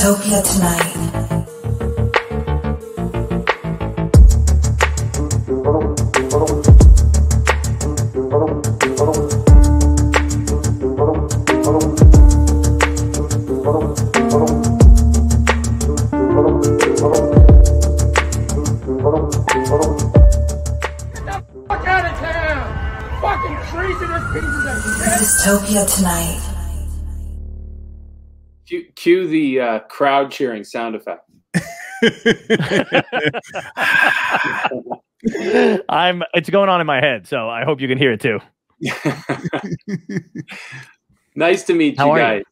Dystopia tonight. Dystopia tonight. Cue the crowd cheering sound effect. It's going on in my head, so I hope you can hear it too. Nice to meet you guys.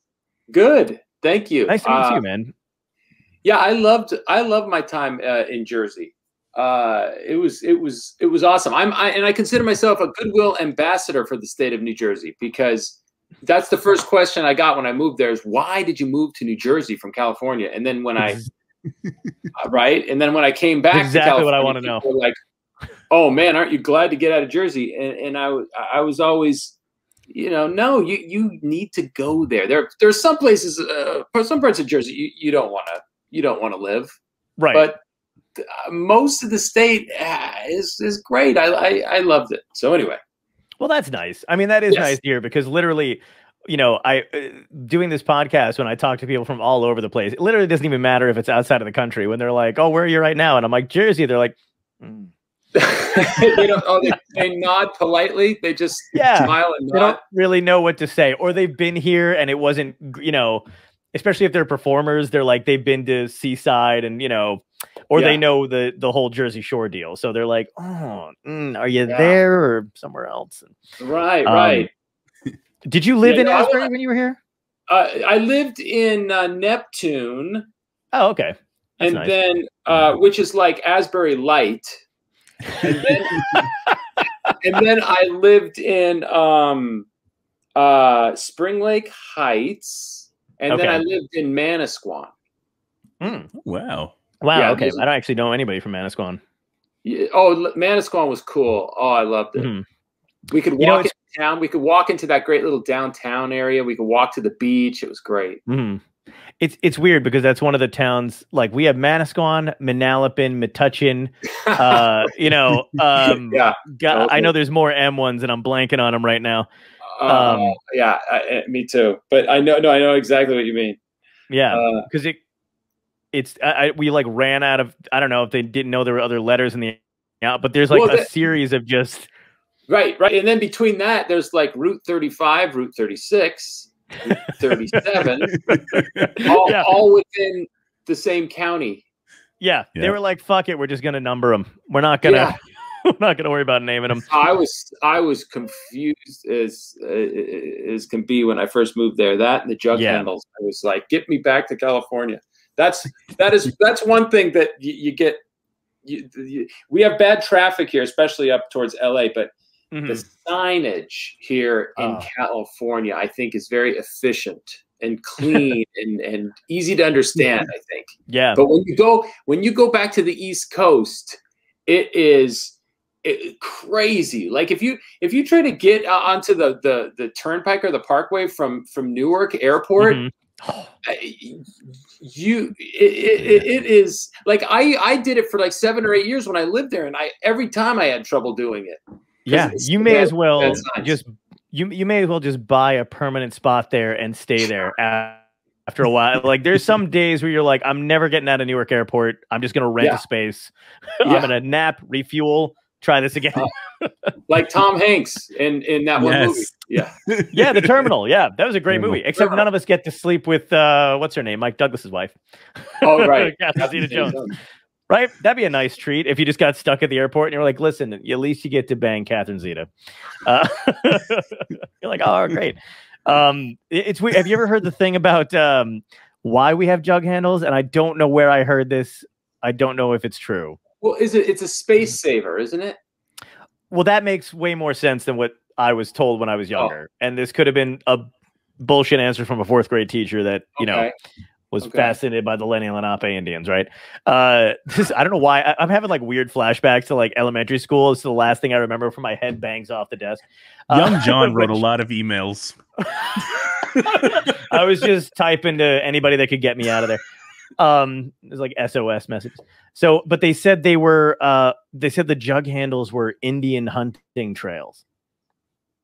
Good, thank you. Nice to meet you, man. Yeah, I loved my time in Jersey. It was awesome. I consider myself a goodwill ambassador for the state of New Jersey, because that's the first question I got when I moved there is, why did you move to New Jersey from California? And then when I and then when I came back exactly to California, what I want to know. Were like, oh man, aren't you glad to get out of Jersey? And I was always, no, you need to go there. There's some places, some parts of Jersey you don't want to live, right? But most of the state is great. I loved it. So anyway. Well, that's nice. I mean, that is nice to hear, because literally, I doing this podcast, when I talk to people from all over the place, it literally doesn't even matter if it's outside of the country. When they're like, "Oh, where are you right now?" and I'm like, "Jersey," they're like, they don't. Oh, they nod politely. They just smile and nod. They don't really know what to say, or they've been here and it wasn't, especially if they're performers, they're like, they've been to Seaside and or they know the whole Jersey Shore deal. So they're like, oh, are you there or somewhere else? Right. Did you live in Asbury when you were here? I lived in Neptune. Oh, okay. That's nice. Then, which is like Asbury Light. And then, and then I lived in Spring Lake Heights. And then I lived in Manasquan. Wow. Wow. Yeah, okay. I don't actually know anybody from Manasquan. Yeah, Manasquan was cool. Oh, I loved it. Mm-hmm. We could walk into town. We could walk into that great little downtown area. We could walk to the beach. It was great. Mm-hmm. It's weird because that's one of the towns, like we have Manasquan, Manalapan, Metuchen. I know there's more M ones and I'm blanking on them right now. Me too. But I know exactly what you mean. Yeah, because we like ran out of, I don't know if they didn't know there were other letters in the but there's like a series of just right, and then between that there's like Route 35, Route 36, Route 37, all within the same county. Yeah, they were like, "Fuck it, we're just gonna number them. We're not gonna." I'm not going to worry about naming them. I was confused as can be when I first moved there. That and the jug handles. I was like, get me back to California. That's one thing that you get. We have bad traffic here, especially up towards LA, but the signage here in California, I think, is very efficient and clean and easy to understand, I think. Yeah. But when you go back to the East Coast, it is crazy. Like if you try to get onto the turnpike or the parkway from Newark Airport, it is like I did it for like 7 or 8 years when I lived there, and every time I had trouble doing it. Yeah, you may as well you may as well just buy a permanent spot there and stay there after a while. Like there's some days where you're like, I'm never getting out of Newark Airport. I'm just gonna rent a space. I'm gonna nap, refuel. Try this again. Like Tom Hanks in that one movie. Yeah. Yeah, The Terminal. Yeah, that was a great movie. Except none of us get to sleep with, what's her name? Mike Douglas's wife. Oh, right. Catherine Zeta-Jones. Right? That'd be a nice treat if you just got stuck at the airport and you're like, listen, at least you get to bang Catherine Zeta. You're like, oh, great. It's weird. Have you ever heard the thing about why we have jug handles? And I don't know where I heard this. I don't know if it's true. Well, it's a space saver, isn't it? Well, that makes way more sense than what I was told when I was younger. And this could have been a bullshit answer from a 4th grade teacher that, was fascinated by the Lenni Lenape Indians, right? I don't know why. I'm having like weird flashbacks to like elementary school. It's the last thing I remember from my head bangs off the desk. Young John wrote a lot of emails. I was just typing to anybody that could get me out of there. There's like SOS messages. So, but they said they said the jug handles were Indian hunting trails.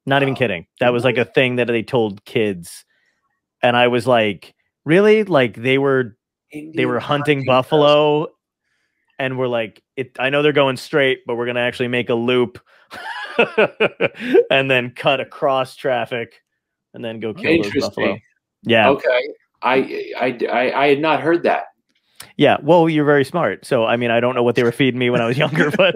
Not even kidding. That was like a thing that they told kids. And I was like, really? Like they were hunting buffalo and we're like, I know they're going straight, but we're going to actually make a loop and then cut across traffic and then go kill those buffalo. Yeah. Okay. I had not heard that. Yeah, well, you're very smart. So, I mean, I don't know what they were feeding me when I was younger, but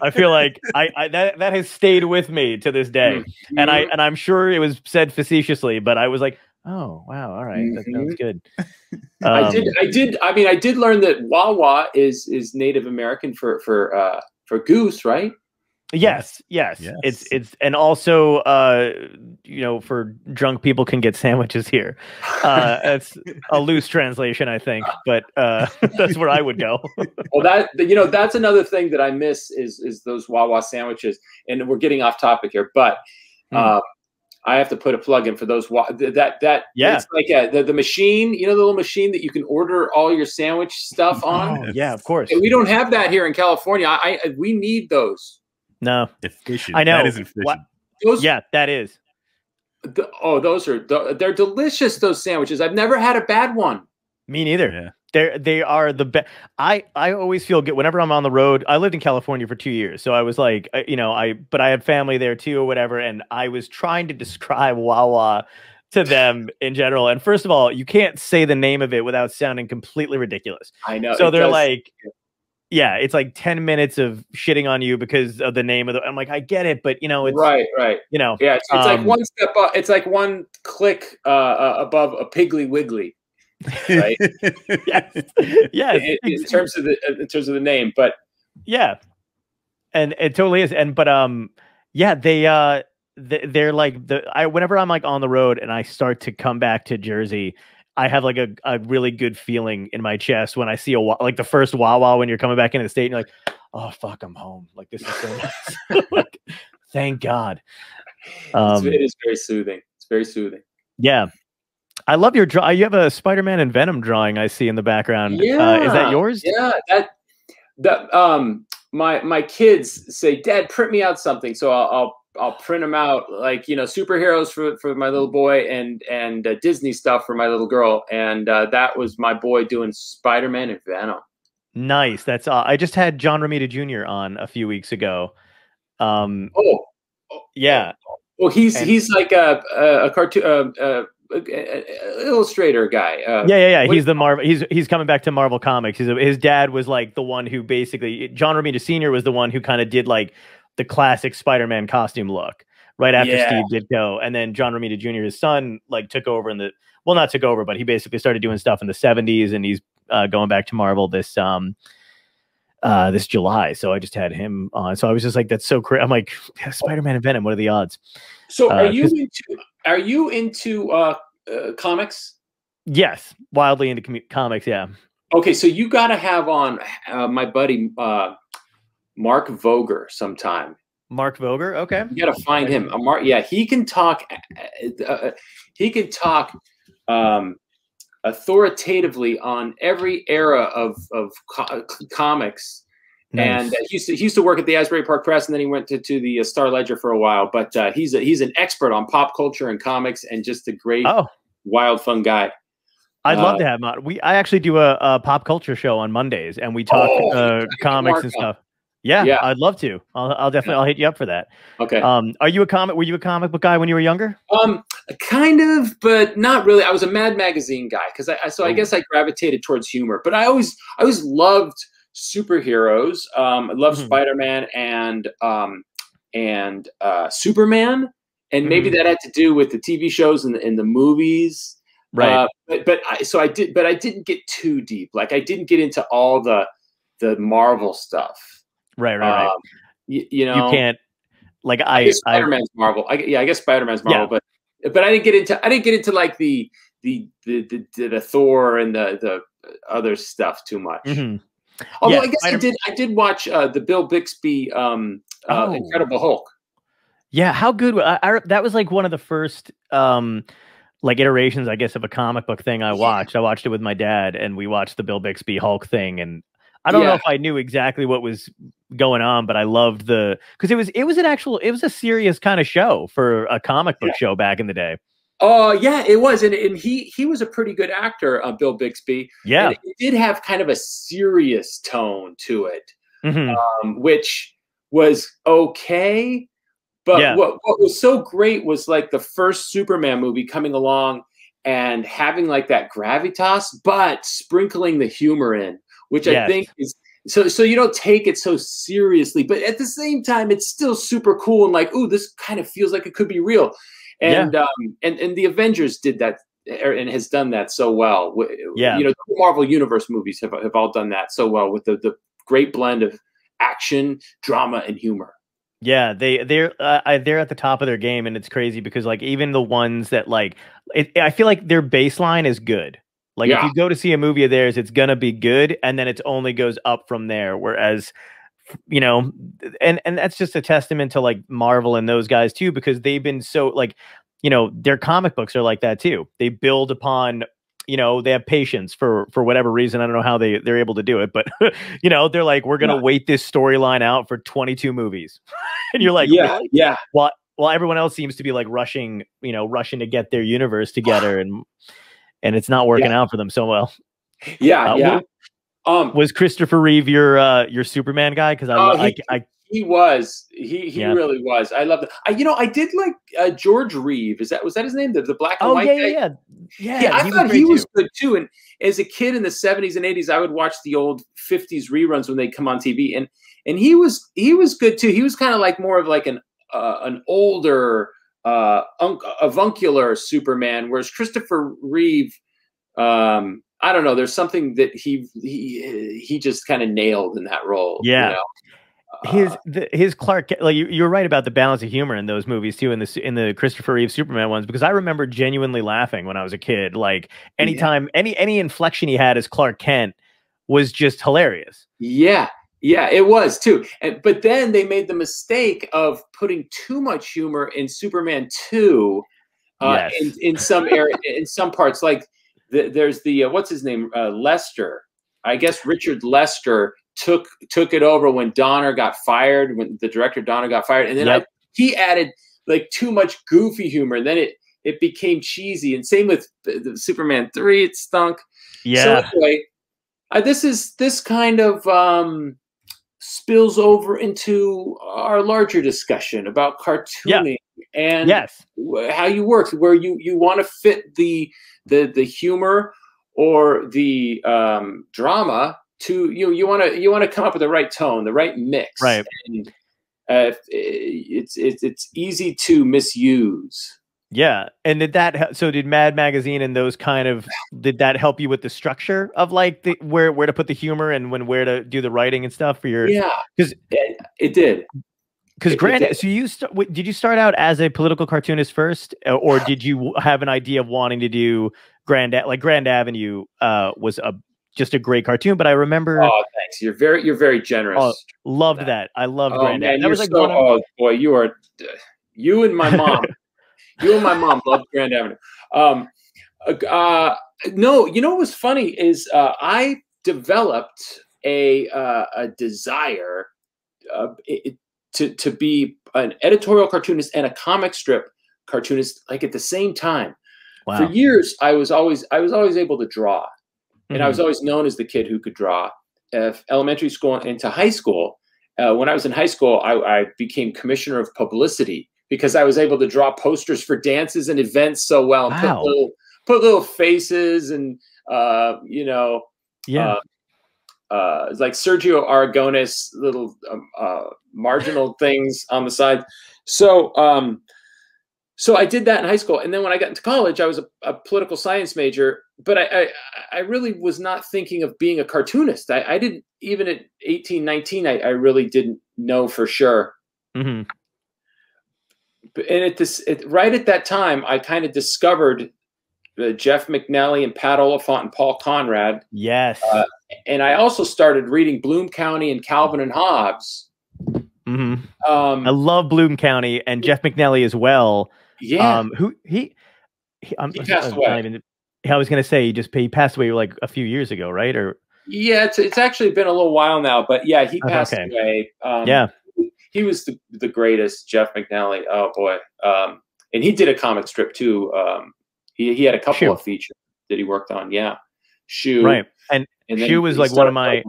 I feel like that has stayed with me to this day. And I'm sure it was said facetiously, but I was like, oh, wow, all right, that sounds good. I did learn that Wawa is Native American for goose, right? Yes. It's and also for drunk people can get sandwiches here. It's a loose translation, I think, but that's where I would go. Well, that's another thing that I miss is those Wawa sandwiches. And we're getting off topic here, but I have to put a plug in for those. It's like the machine, the little machine that you can order all your sandwich stuff on. Oh, yeah, of course. And we don't have that here in California. We need those. No, efficient. I know. That is efficient. That is. They're delicious. Those sandwiches. I've never had a bad one. Me neither. Yeah. They are the best. I always feel good whenever I'm on the road. I lived in California for 2 years, so I was like, but I had family there too, or whatever. And I was trying to describe Wawa to them in general. And first of all, you can't say the name of it without sounding completely ridiculous. I know. So they're like. Yeah, it's like 10 minutes of shitting on you because of the name of the. I'm like, I get it, but it's right. Yeah, it's like one step up. It's like one click above a Piggly Wiggly, right? yes. In terms of the name, but yeah, and it totally is. And but they're like whenever I'm like on the road and I start to come back to Jersey. I have like a really good feeling in my chest when I see like the first Wawa when you're coming back into the state and you're like, oh fuck, I'm home. Like this is so nice. Like, thank God. It is very soothing. It's very soothing. Yeah. I love your draw. You have a Spider-Man and Venom drawing I see in the background. Yeah. Is that yours? Yeah. My kids say, Dad, print me out something. So I'll print them out, like, superheroes for my little boy and Disney stuff for my little girl. And that was my boy doing Spider-Man and Venom. Nice. That's I just had John Romita Jr. on a few weeks ago. Yeah. Well, he's like a cartoon illustrator guy. Yeah. He's the Marvel. He's coming back to Marvel Comics. His dad was like the one who basically John Romita Sr. was the one who kind of did like the classic Spider-Man costume look right after Steve Ditko, and then John Romita Jr., his son, like took over not took over, but he basically started doing stuff in the 70s, and he's going back to Marvel this July. So I just had him on. So I was just like, that's so crazy. I'm like, Spider-Man and Venom. What are the odds? So are you into comics? Yes, wildly into comics. Yeah. Okay, so you got to have on my buddy. Mark Voger sometime. Mark Voger, okay. You got to find him. He can talk. He can talk authoritatively on every era of comics. Nice. And he used to work at the Asbury Park Press, and then he went to the Star Ledger for a while. But he's an expert on pop culture and comics, and just a great, wild, fun guy. I'd love to have him on. I actually do a pop culture show on Mondays, and we talk comics and stuff. Yeah, I'd love to. I'll definitely I'll hit you up for that. Okay. Were you a comic book guy when you were younger? Kind of, but not really. I was a Mad Magazine guy because I guess I gravitated towards humor. But I always loved superheroes. I loved Spider-Man and Superman, and maybe that had to do with the TV shows and the movies. Right. But I didn't get too deep. Like I didn't get into all the Marvel stuff. Right. You can't like I guess Spider-Man's Marvel. I guess Spider-Man's Marvel, but I didn't get into like the Thor and the other stuff too much. Although I guess I did watch the Bill Bixby Incredible Hulk. Yeah, how good that was like one of the first like iterations, I guess, of a comic book thing I watched. I watched it with my dad, and we watched the Bill Bixby Hulk thing. And I don't know if I knew exactly what was going on, but I loved because it was a serious kind of show for a comic book show back in the day. Oh yeah, it was, and he was a pretty good actor, Bill Bixby. Yeah, and it did have kind of a serious tone to it, which was okay. But what was so great was like the first Superman movie coming along and having like that gravitas, but sprinkling the humor in, which I think is so you don't take it so seriously, but at the same time, it's still super cool and like, ooh, this kind of feels like it could be real. And and the Avengers did that and has done that so well. Yeah, you know, the Marvel Universe movies have all done that so well with the great blend of action, drama, and humor. Yeah, they're at the top of their game, and it's crazy because like even the ones that like I feel like their baseline is good. Like if you go to see a movie of theirs, it's gonna be good, and then it only goes up from there. Whereas, you know, and that's just a testament to like Marvel and those guys too, because they've been so like, you know, their comic books are like that too. They build upon, you know, they have patience for whatever reason. I don't know how they're able to do it, but you know, they're like, we're gonna wait this storyline out for 22 movies, and you're like, really? Yeah. While everyone else seems to be like rushing to get their universe together, and it's not working out for them so well. Was Christopher Reeve your Superman guy? Because he really was. I love it. You know, I did like George Reeve. Was that his name? The black and white guy? Yeah. I thought he was good too. And as a kid in the 70s and 80s, I would watch the old 50s reruns when they come on TV, and he was good too. He was kind of like more of like an older avuncular Superman, whereas Christopher Reeve, I don't know. There's something that he just kind of nailed in that role. Yeah. You know? His Clark, like you're right about the balance of humor in those movies too, in the Christopher Reeve Superman ones, because I remember genuinely laughing when I was a kid. Like anytime any inflection he had as Clark Kent was just hilarious. Yeah, it was too. But then they made the mistake of putting too much humor in Superman 2 in some area, in some parts. Like there's the what's his name, Lester. I guess Richard Lester took it over when Donner got fired, when the director Donner got fired, and then he added like too much goofy humor, and then it became cheesy. And same with the Superman 3, it stunk. So anyway, this kind of spills over into our larger discussion about cartooning and how you work, where you want to fit the humor or the drama to you want to come up with the right tone, the right mix, right? And, it's easy to misuse. Yeah, and did Mad Magazine and those did that help you with the structure of like where to put the humor and where to do the writing and stuff for your? Yeah, because it did. Because did you start out as a political cartoonist first, or did you have an idea of wanting to do Grand Avenue? Was just a great cartoon, but I remember. Oh, thanks. You're very generous. Oh, loved that. I loved Grand Avenue. That was like boy, you and my mom. You and my mom loved Grand Avenue. No, you know what was funny is I developed a desire to be an editorial cartoonist and a comic strip cartoonist like at the same time. Wow. For years, I was always able to draw, and I was always known as the kid who could draw. Elementary school into high school, when I was in high school, I became commissioner of publicity because I was able to draw posters for dances and events so well, and put little faces and like Sergio Aragonis little marginal things on the side. So I did that in high school, and then when I got into college, I was a political science major. But I really was not thinking of being a cartoonist. I didn't, even at 18, 19, I really didn't know for sure. Mm-hmm. And right at that time, I kind of discovered Jeff McNally and Pat Oliphant and Paul Conrad. Yes. And I also started reading Bloom County and Calvin and Hobbes. Mm-hmm. I love Bloom County and Jeff McNally as well. Yeah. he passed away. I was going to say he passed away like a few years ago, right? Or yeah, it's actually been a little while now, but yeah, he passed away. Yeah, he was the greatest, Jeff McNally. Oh boy, and he did a comic strip too. He had a couple of features that he worked on. Yeah, Shoe, right, and Shoe was like one of my.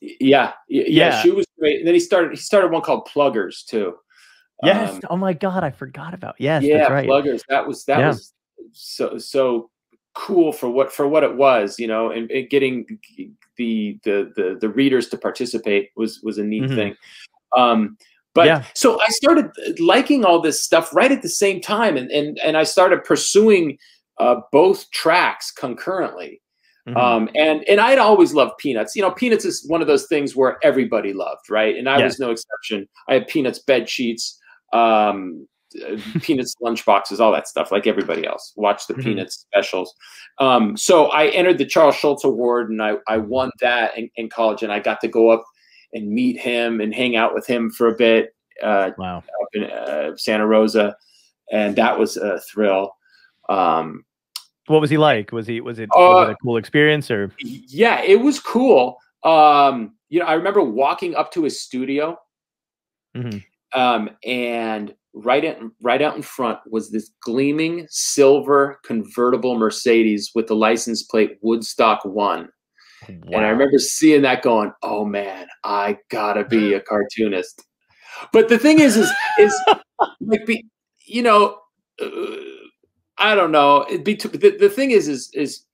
Yeah, Shoe was great. And then he started one called Pluggers too. Yes. Oh my God, I forgot about. Yes, yeah, that's right. Pluggers. That was so cool for what it was, and getting the readers to participate was a neat thing. So I started liking all this stuff right at the same time, and I started pursuing both tracks concurrently. And I'd always loved Peanuts. Peanuts is one of those things where everybody loved, right? And I was no exception. I had Peanuts bed sheets, Peanuts lunchboxes, all that stuff, like everybody else. Watched the Peanuts specials. So I entered the Charles Schulz Award, and I won that in college, and I got to go up and meet him and hang out with him for a bit. Up in Santa Rosa, and that was a thrill. What was he like? Was it a cool experience, or? Yeah, it was cool. I remember walking up to his studio, and right out in front was this gleaming silver convertible Mercedes with the license plate Woodstock 1. Wow. And I remember seeing that going, oh man, I gotta be a cartoonist. But the thing is like, I don't know. The thing is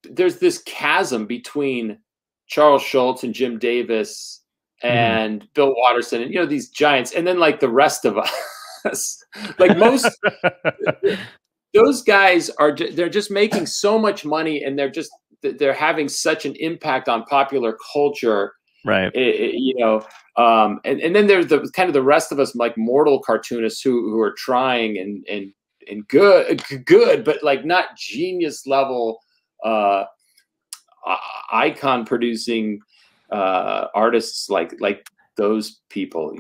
there's this chasm between Charles Schulz and Jim Davis and Bill Watterson, and these giants, and then like the rest of us, like most those guys they're just making so much money, and they're having such an impact on popular culture, right? And then there's the rest of us, like mortal cartoonists who are trying and good, but like not genius level icon producing artists like those people,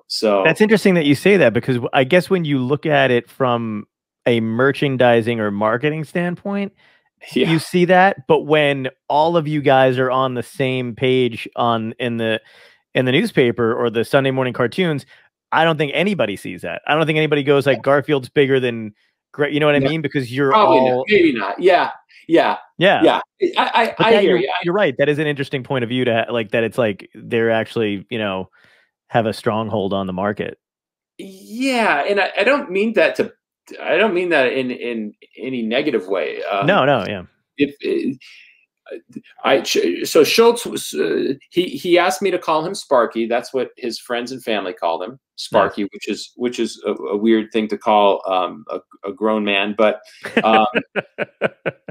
so that's interesting that you say that, because I guess when you look at it from a merchandising or marketing standpoint, you see that, but when all of you guys are on the same page in the newspaper or the Sunday morning cartoons, I don't think anybody sees that. I don't think anybody goes like Garfield's bigger than Great. You know what I mean? Because you're maybe not. Yeah. I hear you. You're right. That is an interesting point of view to like that. It's like they're actually, have a stronghold on the market. Yeah. And I don't mean that in any negative way. No. Yeah. So Schulz was, he asked me to call him Sparky. That's what his friends and family called him, Sparky, nice. which is a weird thing to call a grown man. But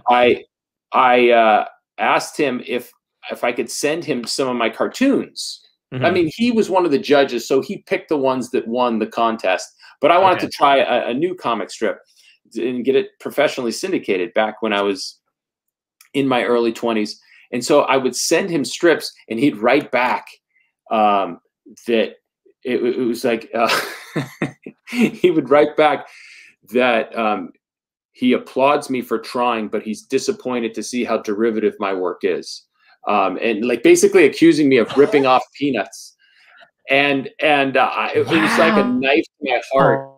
I asked him if I could send him some of my cartoons. I mean, he was one of the judges, so he picked the ones that won the contest. But I wanted to try a new comic strip and get it professionally syndicated back when I was in my early 20s. And so I would send him strips, and he'd write back that it was like he would write back that he applauds me for trying, but he's disappointed to see how derivative my work is. And like basically accusing me of ripping off Peanuts. And it was like a knife to my heart.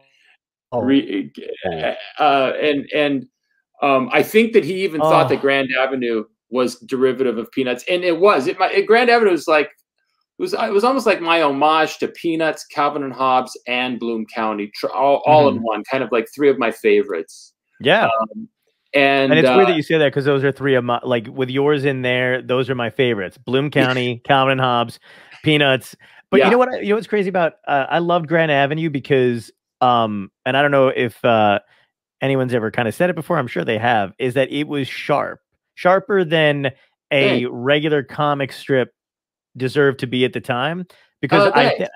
I think that he even thought that Grand Avenue was derivative of Peanuts, and it was. Grand Avenue was like it was almost like my homage to Peanuts, Calvin and Hobbes, and Bloom County, all in one. Kind of like three of my favorites. Yeah, and it's weird that you say that, because those are three of my, like, with yours in there. Those are my favorites: Bloom County, Calvin and Hobbes, Peanuts. But you know what? You know what's crazy about? I loved Grand Avenue because, and I don't know if anyone's ever kind of said it before. I'm sure they have. Is that it was sharper than a regular comic strip deserved to be at the time, because I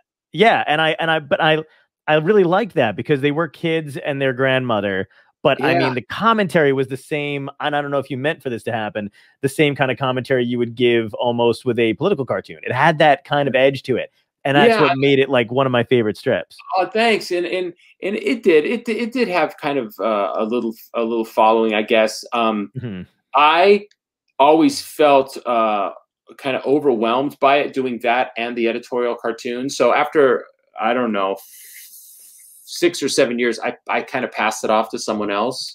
really liked that, because they were kids and their grandmother. But I mean, the commentary was the same. And I don't know if you meant for this to happen, the same kind of commentary you would give almost with a political cartoon. It had that kind of edge to it. And that's what made it like one of my favorite strips. Oh, thanks. And it did have kind of a little following, I guess. I always felt kind of overwhelmed by it, doing that and the editorial cartoon. So after, I don't know, 6 or 7 years, I kind of passed it off to someone else.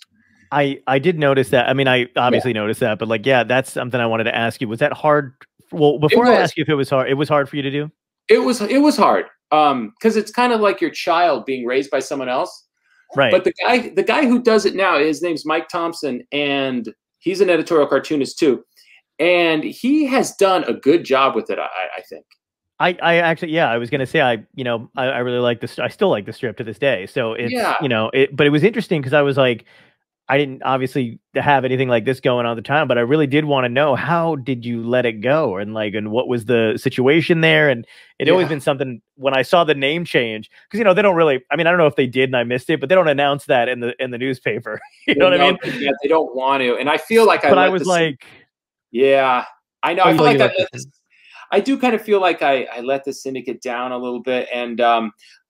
I did notice that. I mean, I obviously noticed that, but like, yeah, that's something I wanted to ask you. Was that hard? Well, before I ask you if it was hard for you to do. It was hard. Because it's kind of like your child being raised by someone else. Right. But the guy who does it now, his name's Mike Thompson, and he's an editorial cartoonist too. And he has done a good job with it, I think. I actually, yeah, I was going to say, I really like this. I still like the strip to this day. So it's, but it was interesting because I was like, I didn't obviously have anything like this going on at the time, but I really did want to know, how did you let it go? And like, and what was the situation there? And it always been something when I saw the name change, because, they don't really, I mean, I don't know if they did and I missed it, but they don't announce that in the newspaper. You know what I mean? Yeah, they don't want to. And I feel like I was like, yeah, I know. I feel like I do kind of feel like I let the syndicate down a little bit. And,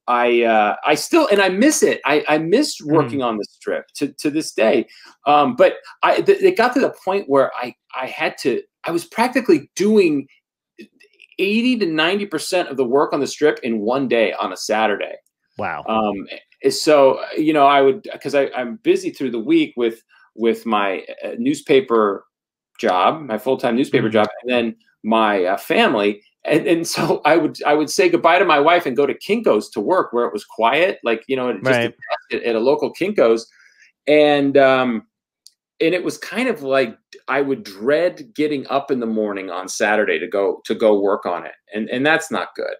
I still, and I miss it. I miss working on the strip to this day. But it got to the point where I was practically doing 80 to 90% of the work on the strip in one day on a Saturday. Wow. So, I would, because I'm busy through the week with my newspaper job, my full-time newspaper job, and then my family. And so I would say goodbye to my wife and go to Kinko's to work, where it was quiet, like, just at a local Kinko's. And it was kind of like, I would dread getting up in the morning on Saturday to go work on it. And that's not good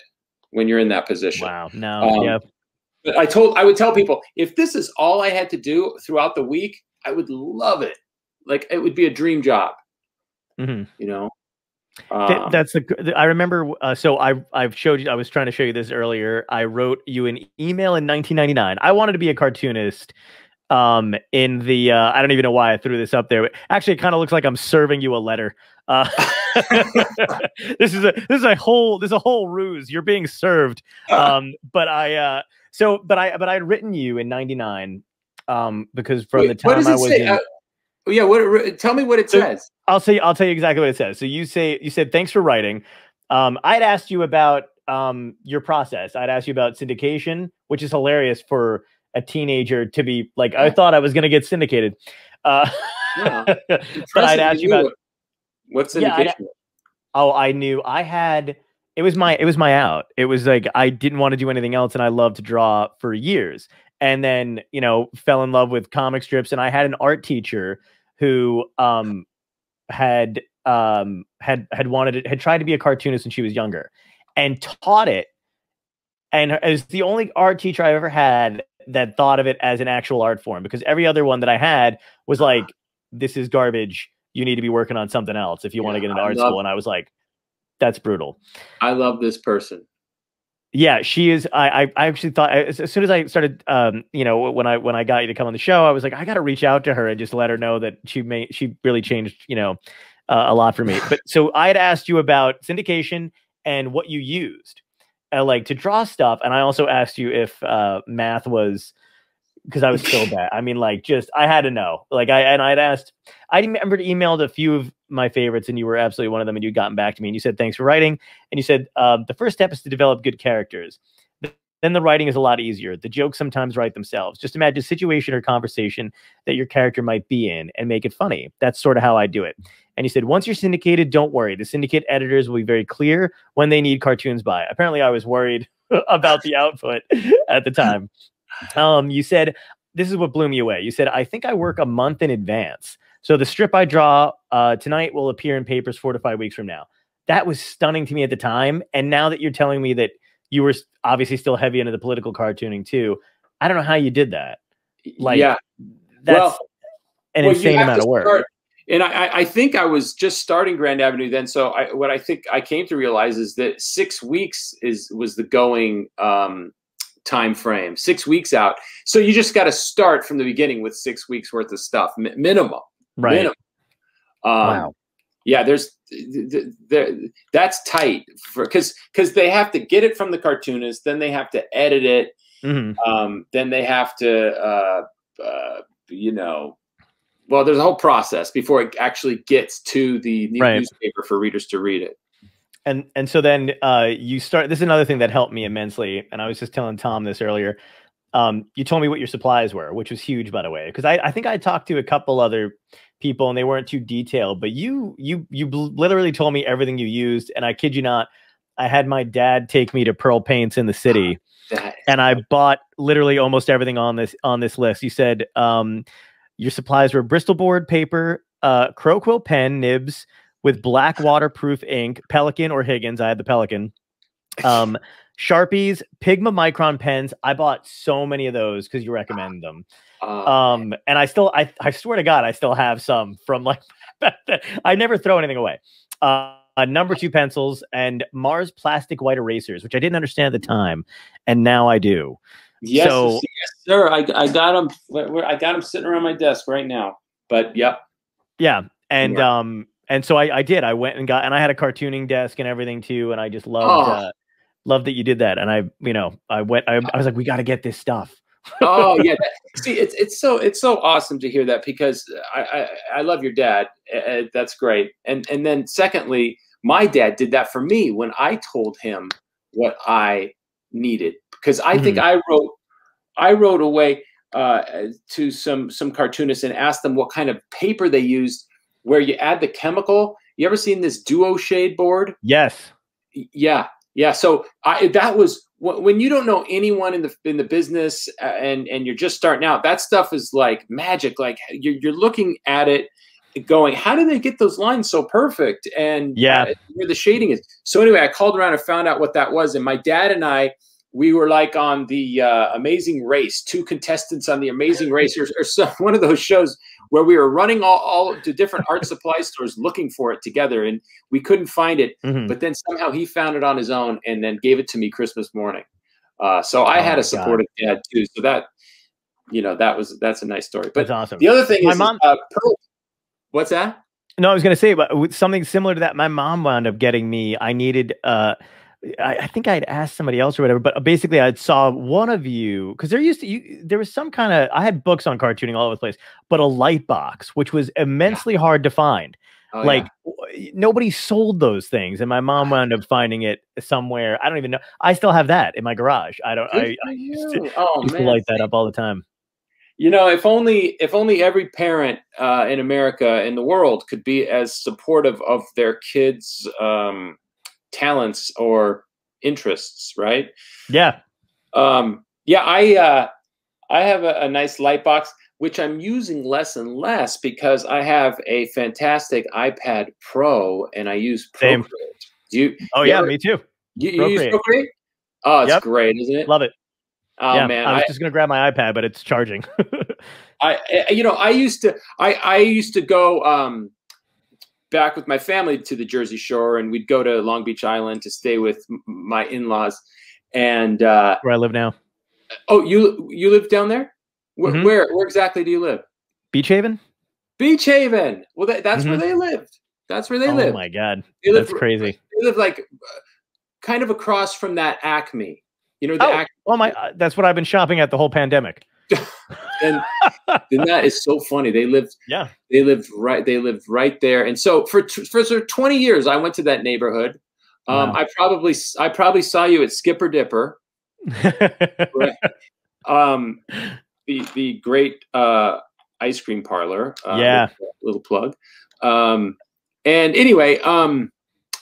when you're in that position. Wow. No. Yeah. But I would tell people, if this is all I had to do throughout the week, I would love it. Like, it would be a dream job, I remember. So I've showed you. I was trying to show you this earlier. I wrote you an email in 1999. I wanted to be a cartoonist. In the I don't even know why I threw this up there. But actually, it kind of looks like I'm serving you a letter. This is a whole ruse. You're being served. But I'd written you in 99. Because from the time I was in. Tell me what it says. I'll tell you exactly what it says. So you said, thanks for writing. I'd asked you about your process. I'd asked you about syndication, which is hilarious for a teenager to be like, I thought I was going to get syndicated. But I'd asked you about what's syndication. I knew I had, it was my out. It was like, I didn't want to do anything else. And I loved to draw for years. And then, fell in love with comic strips. And I had an art teacher who had tried to be a cartoonist when she was younger and taught it. And as the only art teacher I ever had that thought of it as an actual art form, because every other one that I had was like, this is garbage. You need to be working on something else if you want to get into art school. And I was like, that's brutal. I love this person. Yeah, she is. I actually thought, as soon as I started, when I got you to come on the show, I was like, I got to reach out to her and just let her know that she really changed, a lot for me. But so I had asked you about syndication and what you used, like to draw stuff, and I also asked you if math was, because I was so bad. I mean, like, just I had to know. Like, I remember emailed a few of my favorites, and you were absolutely one of them, and you'd gotten back to me, and you said, thanks for writing. And you said, the first step is to develop good characters. Then the writing is a lot easier. The jokes sometimes write themselves. Just imagine a situation or conversation that your character might be in and make it funny. That's sort of how I do it. And you said, once you're syndicated, don't worry. The syndicate editors will be very clear when they need cartoons by. Apparently I was worried about the output at the time. You said, this is what blew me away. You said, I think I work a month in advance. So the strip I draw tonight will appear in papers 4 to 5 weeks from now. That was stunning to me at the time. And now that you're telling me that you were obviously still heavy into the political cartooning too, I don't know how you did that. Like, that's an insane amount of work. And I think I was just starting Grand Avenue then. So what I think I came to realize is that 6 weeks was the going time frame, 6 weeks out. So you just got to start from the beginning with 6 weeks worth of stuff, minimum. Right. Minimum. Wow. Yeah, there's that's tight because they have to get it from the cartoonist, then they have to edit it, then they have to you know, well, there's a whole process before it actually gets to the newspaper for readers to read it. And so then you start. This is another thing that helped me immensely, and I was just telling Tom this earlier. You told me what your supplies were, which was huge, by the way, because I think I talked to a couple other people and they weren't too detailed, but you literally told me everything you used, and I kid you not, I had my dad take me to Pearl Paints in the city, and I bought literally almost everything on this list. You said your supplies were Bristol board paper, Crow Quill pen nibs with black waterproof ink, Pelican or Higgins. I had the Pelican. Sharpies, Pigma Micron pens. I bought so many of those because you recommend them. And I swear to God, I still have some from like back then. I never throw anything away. Number 2 pencils and Mars plastic white erasers, which I didn't understand at the time, and now I do. Yes, yes, sir. I got them. I got them sitting around my desk right now. But yep. Yeah, and so I did. I went and got, and I had a cartooning desk and everything too, and I just loved that you did that. And I was like, we got to get this stuff. Oh yeah. See, it's so awesome to hear that, because I love your dad. That's great. And then secondly, my dad did that for me when I told him what I needed, because I think I wrote away to some cartoonists and asked them what kind of paper they used, where you add the chemical. You ever seen this duo shade board? Yes. Yeah. Yeah. So that was when you don't know anyone in the business and you're just starting out, that stuff is like magic. Like you're looking at it going, how do they get those lines so perfect? And where the shading is. So anyway, I called around and found out what that was. And my dad and we were like on the Amazing Race, 2 contestants on the Amazing Race, or one of those shows where we were running all to different art supply stores looking for it together, and we couldn't find it. But then somehow he found it on his own and then gave it to me Christmas morning. So I had a supportive dad too. So that, that's a nice story. But that's awesome. The other thing is what's that? No, I was going to say, but something similar to that. My mom wound up getting me. I needed. I think I'd asked somebody else or whatever, but basically I saw one of you, because there was some kind of, I had books on cartooning all over the place, but a light box, which was immensely hard to find. Nobody sold those things, and my mom wound up finding it somewhere. I don't even know. I still have that in my garage. I used to light that up all the time. If only every parent in America, in the world, could be as supportive of their kids' talents or interests, right? Yeah. I have a nice light box, which I'm using less and less because I have a fantastic iPad Pro and I use Procreate. Me too. You use Procreate? Oh, it's great, isn't it? Love it. Oh man, I was just gonna grab my iPad, but it's charging. I used to go back with my family to the Jersey Shore, and we'd go to Long Beach Island to stay with my in-laws. And where I live now. Oh, you live down there? Where exactly do you live? Beach Haven. Beach Haven. Well, that's where they lived. That's where they lived. Oh my God, that's crazy. They live like kind of across from that Acme. That's what I've been shopping at the whole pandemic. and that is so funny. They lived right there. And so for 20 years, I went to that neighborhood. Wow. I probably saw you at Skipper Dipper. The great ice cream parlor. Little plug. And anyway,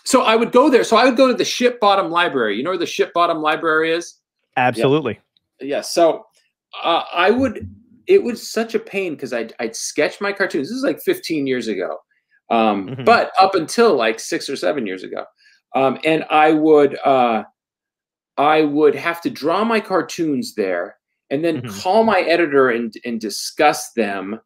so I would go there. So I would go to the Ship Bottom Library. You know where the Ship Bottom Library is? Absolutely. Yeah. So it was such a pain because I'd sketch my cartoons. This is like 15 years ago. But up until like 6 or 7 years ago. And I would have to draw my cartoons there and then call my editor and discuss them,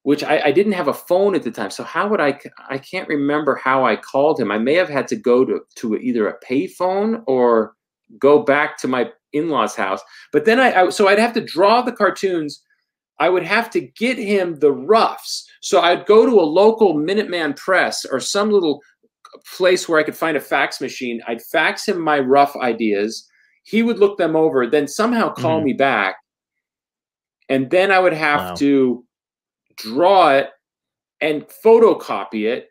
which I didn't have a phone at the time. So how would I can't remember how I called him. I may have had to go to either a payphone or go back to my in-laws' house. But then so I'd have to draw the cartoons. I would have to get him the roughs, So I'd go to a local Minuteman Press or some little place where I could find a fax machine. I'd fax him my rough ideas. He would look them over, then somehow call me back. And then I would have to draw it and photocopy it.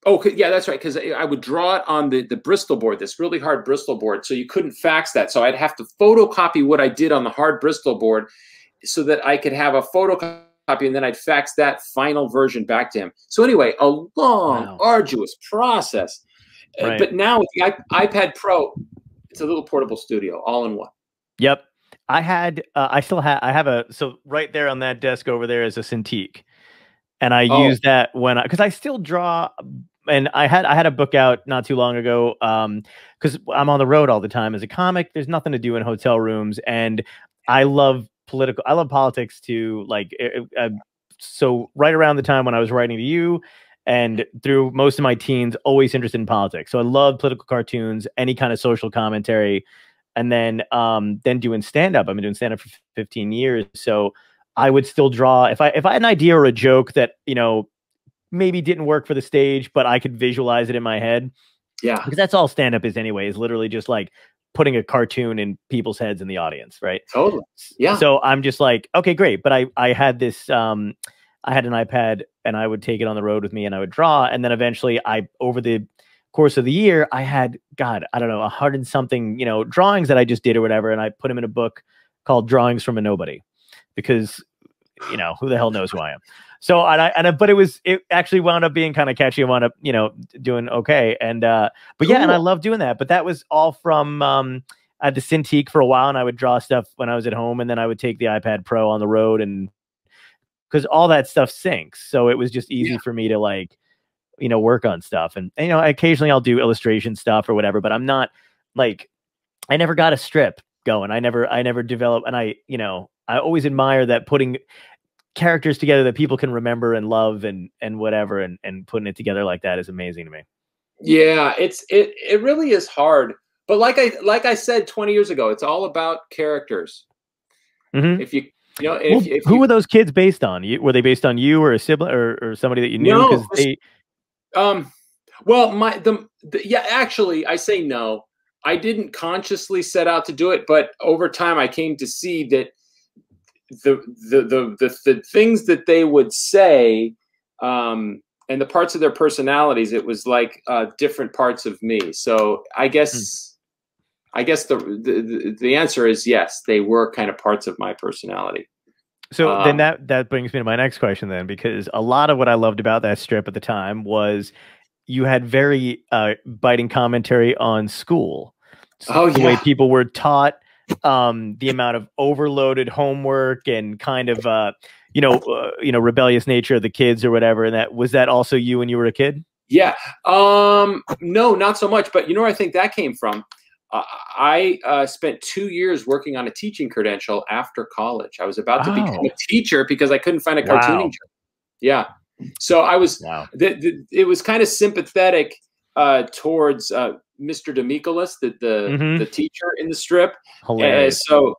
Okay, yeah, that's right. Because I would draw it on the Bristol board, this really hard Bristol board. So you couldn't fax that. So I'd have to photocopy what I did on the hard Bristol board so that I could have a photocopy, and then I'd fax that final version back to him. So anyway, a long, arduous process. Right. But now with the iPad Pro, it's a little portable studio, all in one. Yep. I have so right there on that desk over there is a Cintiq. And I use that because I still draw. And I had a book out not too long ago because I'm on the road all the time as a comic. There's nothing to do in hotel rooms. And I love politics too. Like, so right around the time when I was writing to you and through most of my teens, always interested in politics. So I love political cartoons, any kind of social commentary. And then doing stand-up. I've been doing stand-up for 15 years. So I would still draw if I had an idea or a joke that, maybe didn't work for the stage, but I could visualize it in my head. Yeah. Because that's all stand-up is anyway, is literally just like putting a cartoon in people's heads in the audience, right? Totally. Yeah. So I'm just like, okay, great. But I had this, I had an iPad and I would take it on the road with me and I would draw. And then eventually over the course of the year, I had, God, I don't know, 100 something, drawings that I just did or whatever. And I put them in a book called Drawings from a Nobody because, who the hell knows who I am? So, but it actually wound up being kind of catchy and wound up, doing okay. And, but yeah, and I love doing that. But that was all from, I had the Cintiq for a while and I would draw stuff when I was at home and then I would take the iPad Pro on the road and because all that stuff syncs. So it was just easy for me to work on stuff. And, occasionally I'll do illustration stuff or whatever, but I'm not like, I never got a strip going. I never developed. And I always admire that putting characters together that people can remember and love and whatever and putting it together like that is amazing to me. Yeah, it really is hard. But like I said 20 years ago, it's all about characters. Mm-hmm. If you who were those kids based on? Were they based on you or a sibling or somebody that you knew? No, actually I say no. I didn't consciously set out to do it, but over time I came to see that the things that they would say and the parts of their personalities, it was like different parts of me. So I guess the answer is yes, they were kind of parts of my personality. So then that brings me to my next question then, because a lot of what I loved about that strip at the time was you had very biting commentary on school. So the way people were taught, the amount of overloaded homework and kind of rebellious nature of the kids or whatever. And was that also you when you were a kid? Yeah. No, not so much. But where I think that came from. I spent 2 years working on a teaching credential after college. I was about to become a teacher because I couldn't find a cartooning job. Yeah. So I was. It was kind of sympathetic towards Mr. DeMichelis, the teacher in the strip. Hilarious. So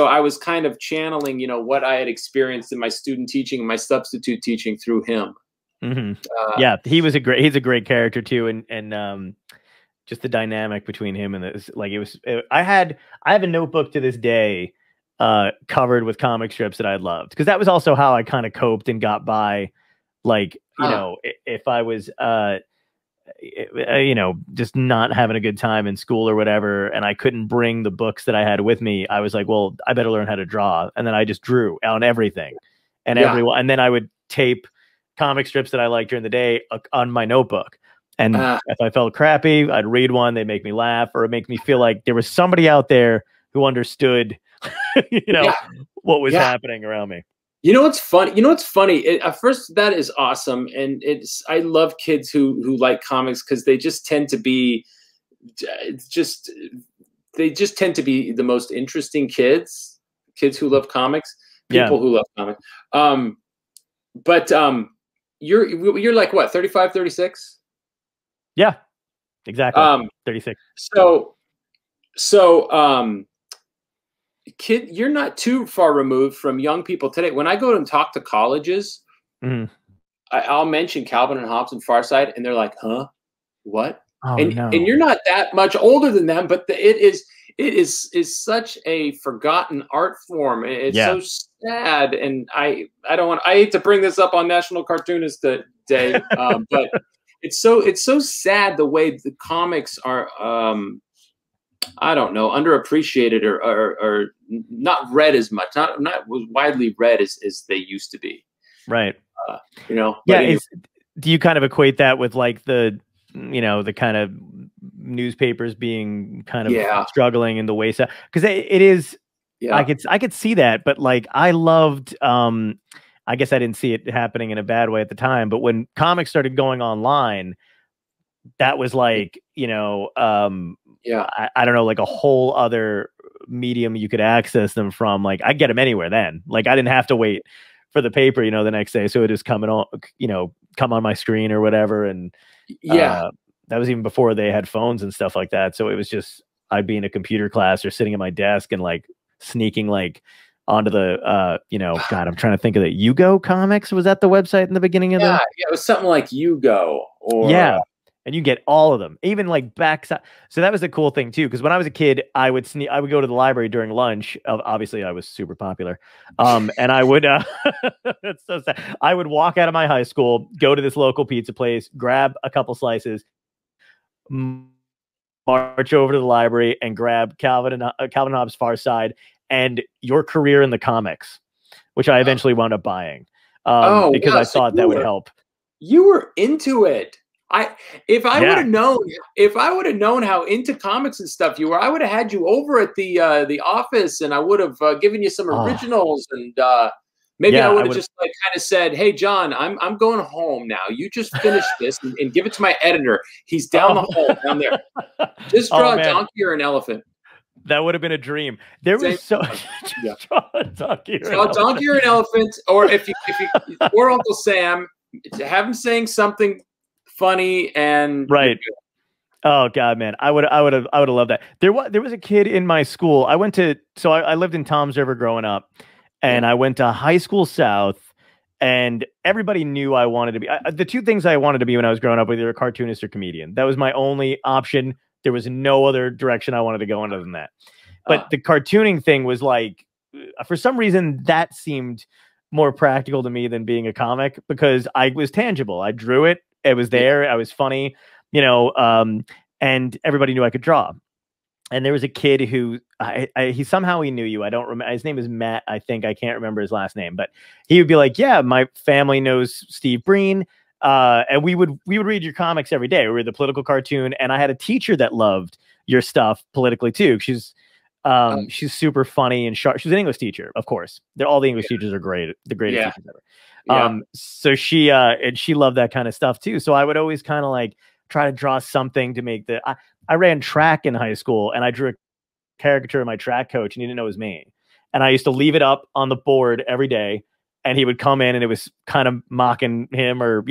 I was kind of channeling, what I had experienced in my student teaching and my substitute teaching through him. Yeah, he's a great character too, and just the dynamic between him and this, I have a notebook to this day covered with comic strips that I loved because that was also how I kind of coped and got by. If I was just not having a good time in school or whatever, and I couldn't bring the books that I had with me, I was like, well, I better learn how to draw. And then I just drew on everything and everyone. And then I would tape comic strips that I liked during the day on my notebook. And if I felt crappy, I'd read one, they'd make me laugh or make me feel like there was somebody out there who understood, what was happening around me. What's funny? At first, that is awesome, and I love kids who like comics because they just tend to be, the most interesting kids. Kids who love comics, people who love comics. But you're like what, 35, 36? Yeah, exactly. 36. kid, you're not too far removed from young people today. When I go and talk to colleges, I'll mention Calvin and Hobbes and Far Side, and they're like, "Huh, what?" Oh, and no. and you're not that much older than them, but it is such a forgotten art form. It's so sad, and I hate to bring this up on National Cartoonist Day, but it's so sad the way the comics are. I don't know, underappreciated or not read as much, not widely read as they used to be. Right. You know. Yeah. Anyway. Do you kind of equate that with like the kind of newspapers being kind of struggling in the wayside? Because it is. Yeah. I could see that, but like I loved. I guess I didn't see it happening in a bad way at the time, but when comics started going online, that was like, I don't know, like a whole other medium you could access them from. Like I get them anywhere then. Like I didn't have to wait for the paper, the next day. So it just come on my screen or whatever. And that was even before they had phones and stuff like that. So it was just, I'd be in a computer class or sitting at my desk and like sneaking like onto the, God, I'm trying to think of the Yugo Comics. Was that the website in the beginning of it was something like Yugo or and you get all of them, even like backside. So that was the cool thing too, because when I was a kid, I would go to the library during lunch. Obviously, I was super popular, and I would. It's so sad. I would walk out of my high school, go to this local pizza place, grab a couple slices, march over to the library, and grab Calvin and Hobbes' Far Side and Your Career in the Comics, which I eventually wound up buying because I thought that would help. You were into it. If I would have known how into comics and stuff you were, I would have had you over at the office, and I would have given you some originals, and maybe I would have just like kind of said, "Hey, John, I'm going home now. You just finish this and give it to my editor. He's down the hall down there. Just draw a donkey or an elephant." That would have been a dream. There was draw a donkey or an elephant, or if you or Uncle Sam, have him saying something funny and right. Oh God, man, I would have loved that. There was a kid in my school. I lived in Toms River growing up, and I went to high school south, and everybody knew I wanted to be. The two things I wanted to be when I was growing up were either a cartoonist or comedian. That was my only option. There was no other direction I wanted to go other than that. But the cartooning thing was like, for some reason, that seemed more practical to me than being a comic because I was tangible. I drew it. It was there. I was funny, and everybody knew I could draw. And there was a kid who he somehow he knew you. I don't remember. His name is Matt. I think I can't remember his last name, but he would be like, "Yeah, my family knows Steve Breen." And we would read your comics every day. We read the political cartoon, and I had a teacher that loved your stuff politically too. She's super funny and sharp. She's an English teacher, of course. All the English teachers are great, the greatest teachers ever. So she loved that kind of stuff too. So I would always kind of like try to draw something to make I ran track in high school, and I drew a caricature of my track coach, and he didn't know it was me. And I used to leave it up on the board every day, and he would come in, and it was kind of mocking him, or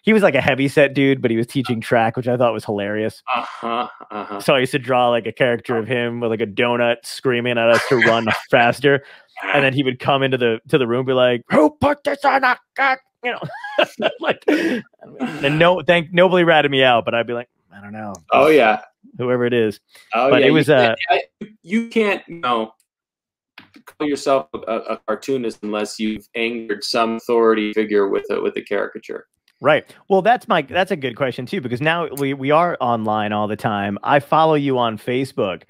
he was like a heavy set dude, but he was teaching track, which I thought was hilarious. So I used to draw like a caricature of him with like a donut screaming at us to run faster. And then he would come into the room, be like, "Who put this on a gut?" Like, and nobody ratted me out, but I'd be like, "I don't know." Oh yeah, whoever it is. Oh but yeah, it was you can't call yourself a cartoonist unless you've angered some authority figure with a caricature. Right. Well, that's a good question too, because now we are online all the time. I follow you on Facebook.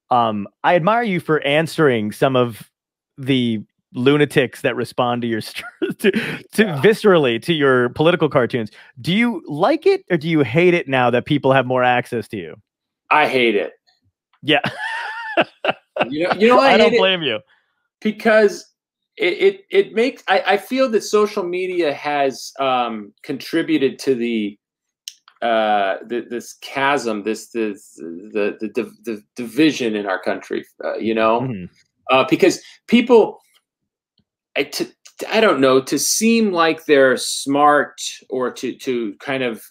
I admire you for answering some of the lunatics that respond to your viscerally to your political cartoons. Do you like it or do you hate it now that people have more access to you? I hate it. Yeah. I don't blame you, because it makes I feel that social media has contributed to this chasm, the division in our country, because people, I don't know, to seem like they're smart or to kind of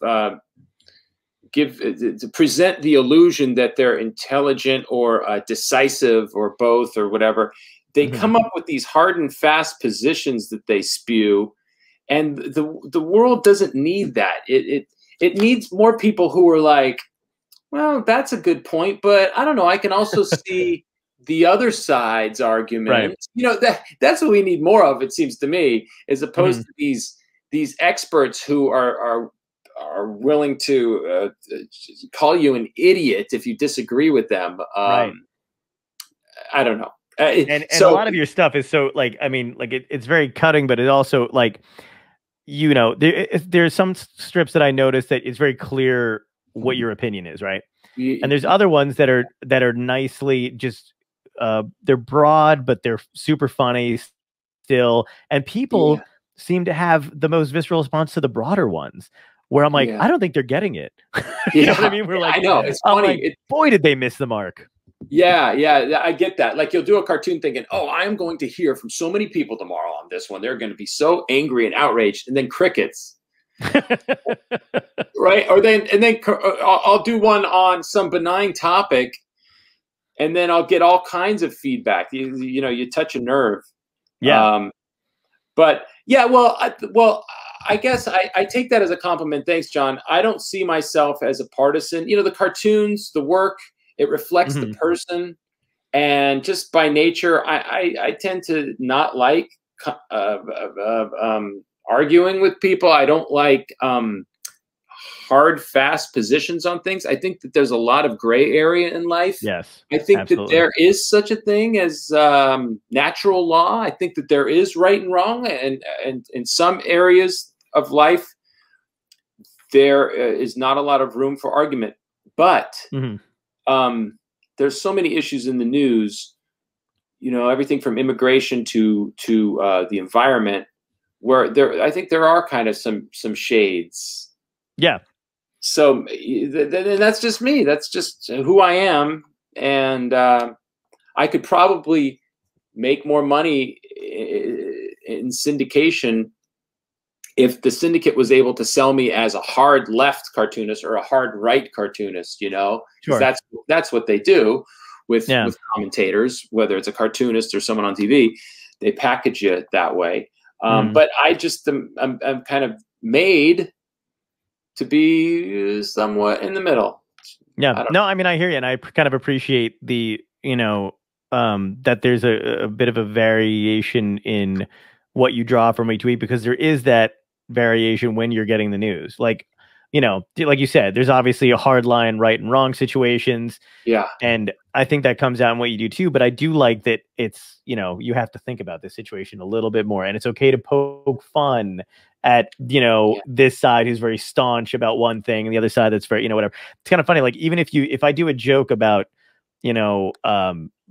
to present the illusion that they're intelligent or decisive or both or whatever. They come up with these hard and fast positions that they spew, and the world doesn't need that. It needs more people who are like, well, that's a good point, but I don't know. I can also see the other side's argument. Right. You know, that's what we need more of, it seems to me, as opposed to these experts who are willing to call you an idiot if you disagree with them. Right. I don't know. And a lot of your stuff is so, like, I mean, like it's very cutting, but it also, like, you know, there's some strips that I noticed that it's very clear what your opinion is, right? And there's other ones that are nicely just they're broad, but they're super funny still, and people seem to have the most visceral response to the broader ones, where I'm like, I don't think they're getting it. You know what I mean? We're like, I know, it's funny. Like, boy, did they miss the mark. Yeah, I get that. Like, you'll do a cartoon thinking, oh, I'm going to hear from so many people tomorrow on this one. They're going to be so angry and outraged, and then crickets. Right? And then I'll do one on some benign topic, and then I'll get all kinds of feedback. You know, you touch a nerve. Yeah. But yeah, I guess I take that as a compliment. Thanks, John. I don't see myself as a partisan. You know, the cartoons, the work, it reflects the person. And just by nature, I tend to not like arguing with people. I don't like hard, fast positions on things. I think that there's a lot of gray area in life. Yes, I think absolutely. that there is such a thing as natural law. I think that there is right and wrong, and in some areas of life, there is not a lot of room for argument. But there's so many issues in the news, you know, everything from immigration to the environment, where I think there are kind of some shades. Yeah. So that's just me. That's just who I am. And I could probably make more money in syndication if the syndicate was able to sell me as a hard left cartoonist or a hard right cartoonist, you know, sure. That's what they do with commentators, whether it's a cartoonist or someone on TV, they package it that way. But I just I'm kind of made to be somewhat in the middle. Yeah. No, I mean, I hear you, and I kind of appreciate the, you know, that there's a bit of a variation in what you draw from a tweet, because there is that variation when you're getting the news. Like, you know, like you said, there's obviously a hard line, right and wrong situations. Yeah. And I think that comes out in what you do too. But I do like that it's, you know, you have to think about this situation a little bit more, and it's okay to poke fun at, you know, this side who's very staunch about one thing and the other side that's very, you know, whatever. It's kind of funny. Like, even if I do a joke about, you know,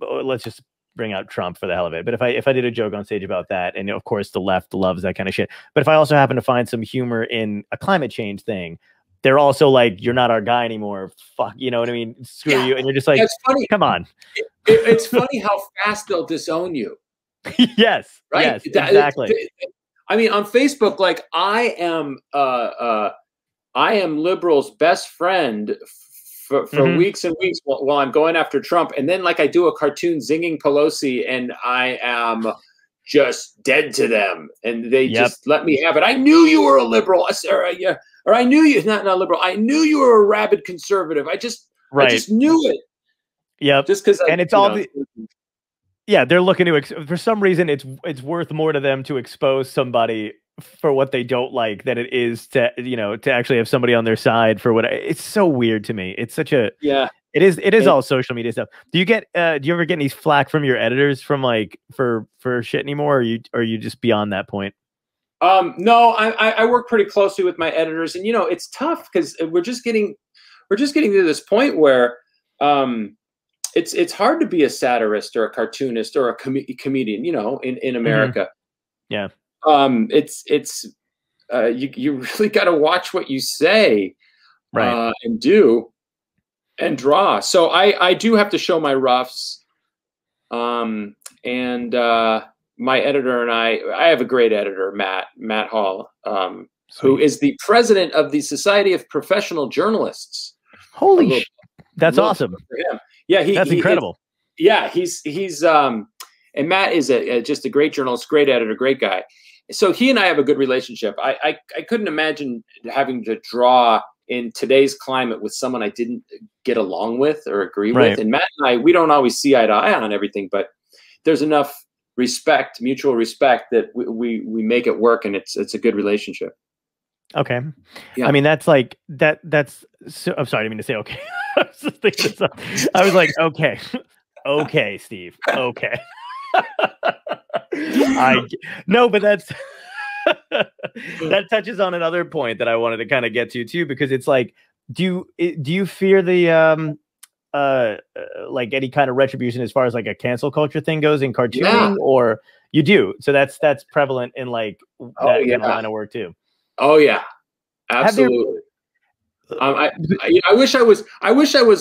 let's just bring out Trump for the hell of it. But if I did a joke on stage about that, and of course the left loves that kind of shit. But if I also happen to find some humor in a climate change thing, they're also like, you're not our guy anymore. Fuck, you know what I mean? Screw you. And you're just like, it's funny. Come on. It's funny how fast they'll disown you. Yes. Right. Yes, exactly. I mean, on Facebook, like, I am liberals' best friend for weeks and weeks while I'm going after Trump, and then like I do a cartoon zinging Pelosi, and I am just dead to them, and they just let me have it. I knew you were a liberal, or I knew you not liberal. I knew you were a rabid conservative. I just knew it. Yep. Just because, and it's all they're looking to, for some reason, it's worth more to them to expose somebody for what they don't like than it is to, you know, to actually have somebody on their side for what. It's so weird to me. It's such a It is all social media stuff. Do you ever get any flack from your editors from like for shit anymore, or are you just beyond that point? No, I work pretty closely with my editors, and you know, it's tough because we're just getting to this point where it's hard to be a satirist or a cartoonist or a comedian, you know, in America. Yeah. You really got to watch what you say, right, and do and draw. So I do have to show my roughs, and my editor and I have a great editor, Matt Hall. who is the president of the Society of Professional Journalists. Holy that's awesome. For him. Yeah, that's incredible. He's and Matt is just a great journalist, great editor, great guy. So he and I have a good relationship. I couldn't imagine having to draw in today's climate with someone I didn't get along with or agree with. And Matt and we don't always see eye to eye on everything, but there's enough respect, mutual respect, that we make it work, and it's a good relationship. Okay. Yeah. I mean, that's like that's so, I'm sorry, I didn't mean to say okay. I was like, okay. Okay, Steve. Okay. No, but that's that touches on another point that I wanted to kind of get to too, because it's like, do you fear the like any kind of retribution as far as like a cancel culture thing goes in cartooning, or you do? So that's prevalent in like that kind of line of work too. Oh yeah, absolutely. I wish I was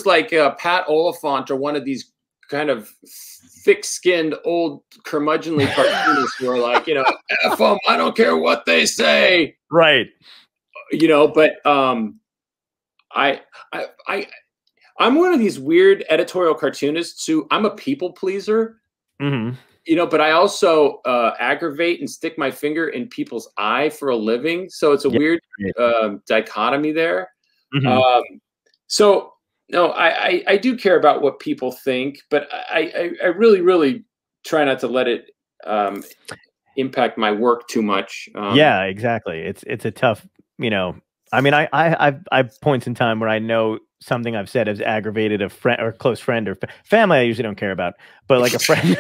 like Pat Oliphant or one of these kind of thick-skinned old curmudgeonly cartoonists who are like, F them, I don't care what they say. Right. But I'm one of these weird editorial cartoonists who I'm a people pleaser. But I also aggravate and stick my finger in people's eye for a living. So it's a weird dichotomy there. So no, I do care about what people think, but I really, really try not to let it impact my work too much. Yeah, exactly. It's a tough, I mean, I've points in time where I know something I've said has aggravated a friend or close friend or family I usually don't care about, but like a friend,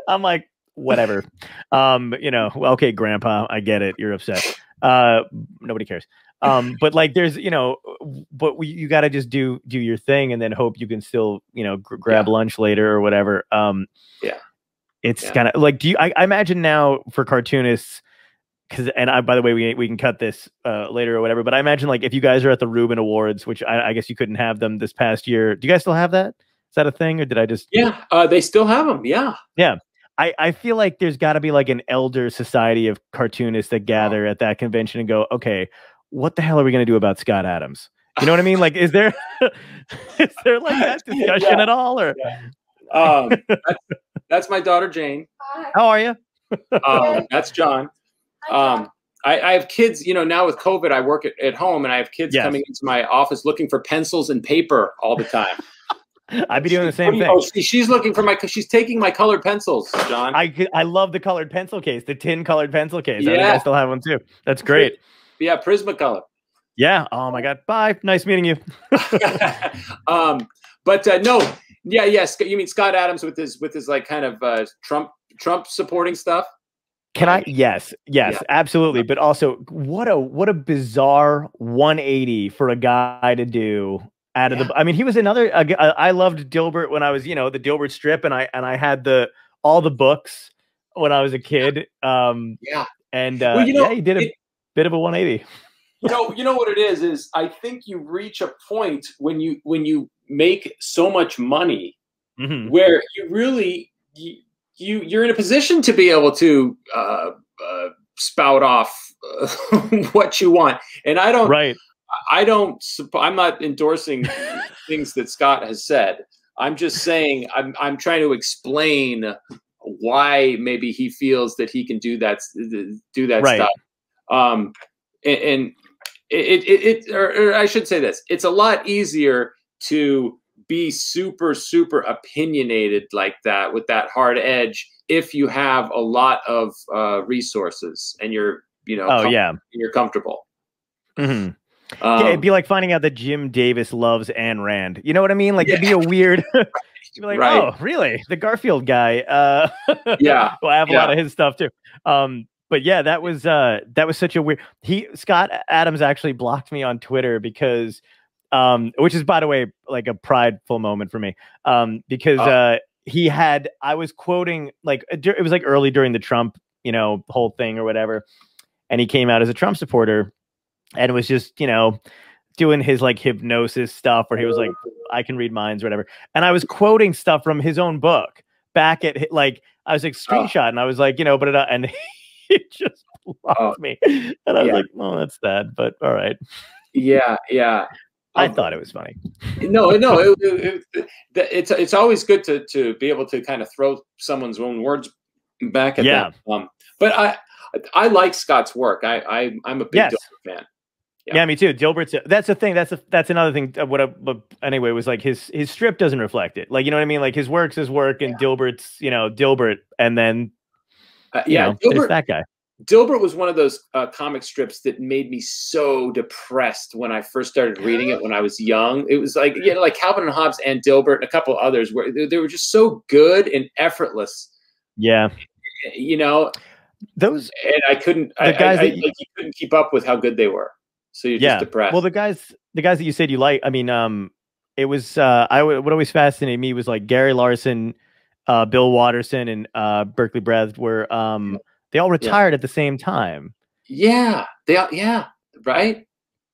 I'm like, whatever. Okay, grandpa, I get it. You're upset. Nobody cares. But like there's, but you got to just do your thing and then hope you can still, grab lunch later or whatever. It's kind of like, I imagine now for cartoonists, by the way, we can cut this later or whatever, but I imagine like if you guys are at the Reuben Awards, which I guess you couldn't have them this past year. Do you guys still have that? Is that a thing, or did I just? Yeah, they still have them. Yeah. Yeah. I feel like there's got to be like an elder society of cartoonists that gather at that convention and go, okay, what the hell are we going to do about Scott Adams? You know what I mean? Like, is there like that discussion at all? Or that's my daughter Jane. How are you? That's John. I have kids. Now with COVID, I work at home, and I have kids coming into my office looking for pencils and paper all the time. I'd be doing the same thing. Oh, she's looking for she's taking my colored pencils, John. I love the colored pencil case, the tin colored pencil case. I think I still have one too. That's great. Yeah, Prismacolor. Yeah. Oh my God. Bye. Nice meeting you. But no. Yeah. Yes. You mean Scott Adams with his like kind of Trump supporting stuff? Can I? Yes, absolutely. But also, what a bizarre 180 for a guy to do out of the. I mean, he was another. I loved Dilbert when I was, the Dilbert strip, and I had all the books when I was a kid. And he did a bit of a 180. You know what it is I think you reach a point when you make so much money where you really you're in a position to be able to spout off what you want. And I'm not endorsing things that Scott has said. I'm just saying I'm trying to explain why maybe he feels that he can do that stuff. And or I should say this: it's a lot easier to be super, super opinionated like that with that hard edge if you have a lot of resources and you're, you're comfortable. It'd be like finding out that Jim Davis loves Ayn Rand. You know what I mean? Like it'd be a weird. You'd be like, oh, really? The Garfield guy. Well, I have a lot of his stuff too. But yeah, that was such a weird. Scott Adams actually blocked me on Twitter because, which is, by the way, like a prideful moment for me, because I was quoting, like, it was like early during the Trump, whole thing or whatever, and he came out as a Trump supporter, and was just, doing his like hypnosis stuff where he was like, I can read minds or whatever, and I was quoting stuff from his own book back at like I was like screenshot, and I was like, and He just blocked me, and I was like, "Oh, that's sad," but all right. Yeah. I thought it was funny. No, it's always good to be able to kind of throw someone's own words back at them. But I like Scott's work. I'm a big Dilbert fan. Yeah, me too. Dilbert's that's the thing. That's another thing. But anyway, it was like his strip doesn't reflect it. Like, you know what I mean? Like his work's his work, and Dilbert's, Dilbert, and then Dilbert, that guy. Dilbert was one of those comic strips that made me so depressed when I first started reading it when I was young. It was like, like Calvin and Hobbes and Dilbert and a couple of others where they were just so good and effortless. Yeah. Those, and I couldn't you couldn't keep up with how good they were. So you're just depressed. Well, the guys that you said you like, I mean, it was what always fascinated me was like Gary Larson, Bill Watterson, and Berkeley Breath were they all retired at the same time. Yeah, right.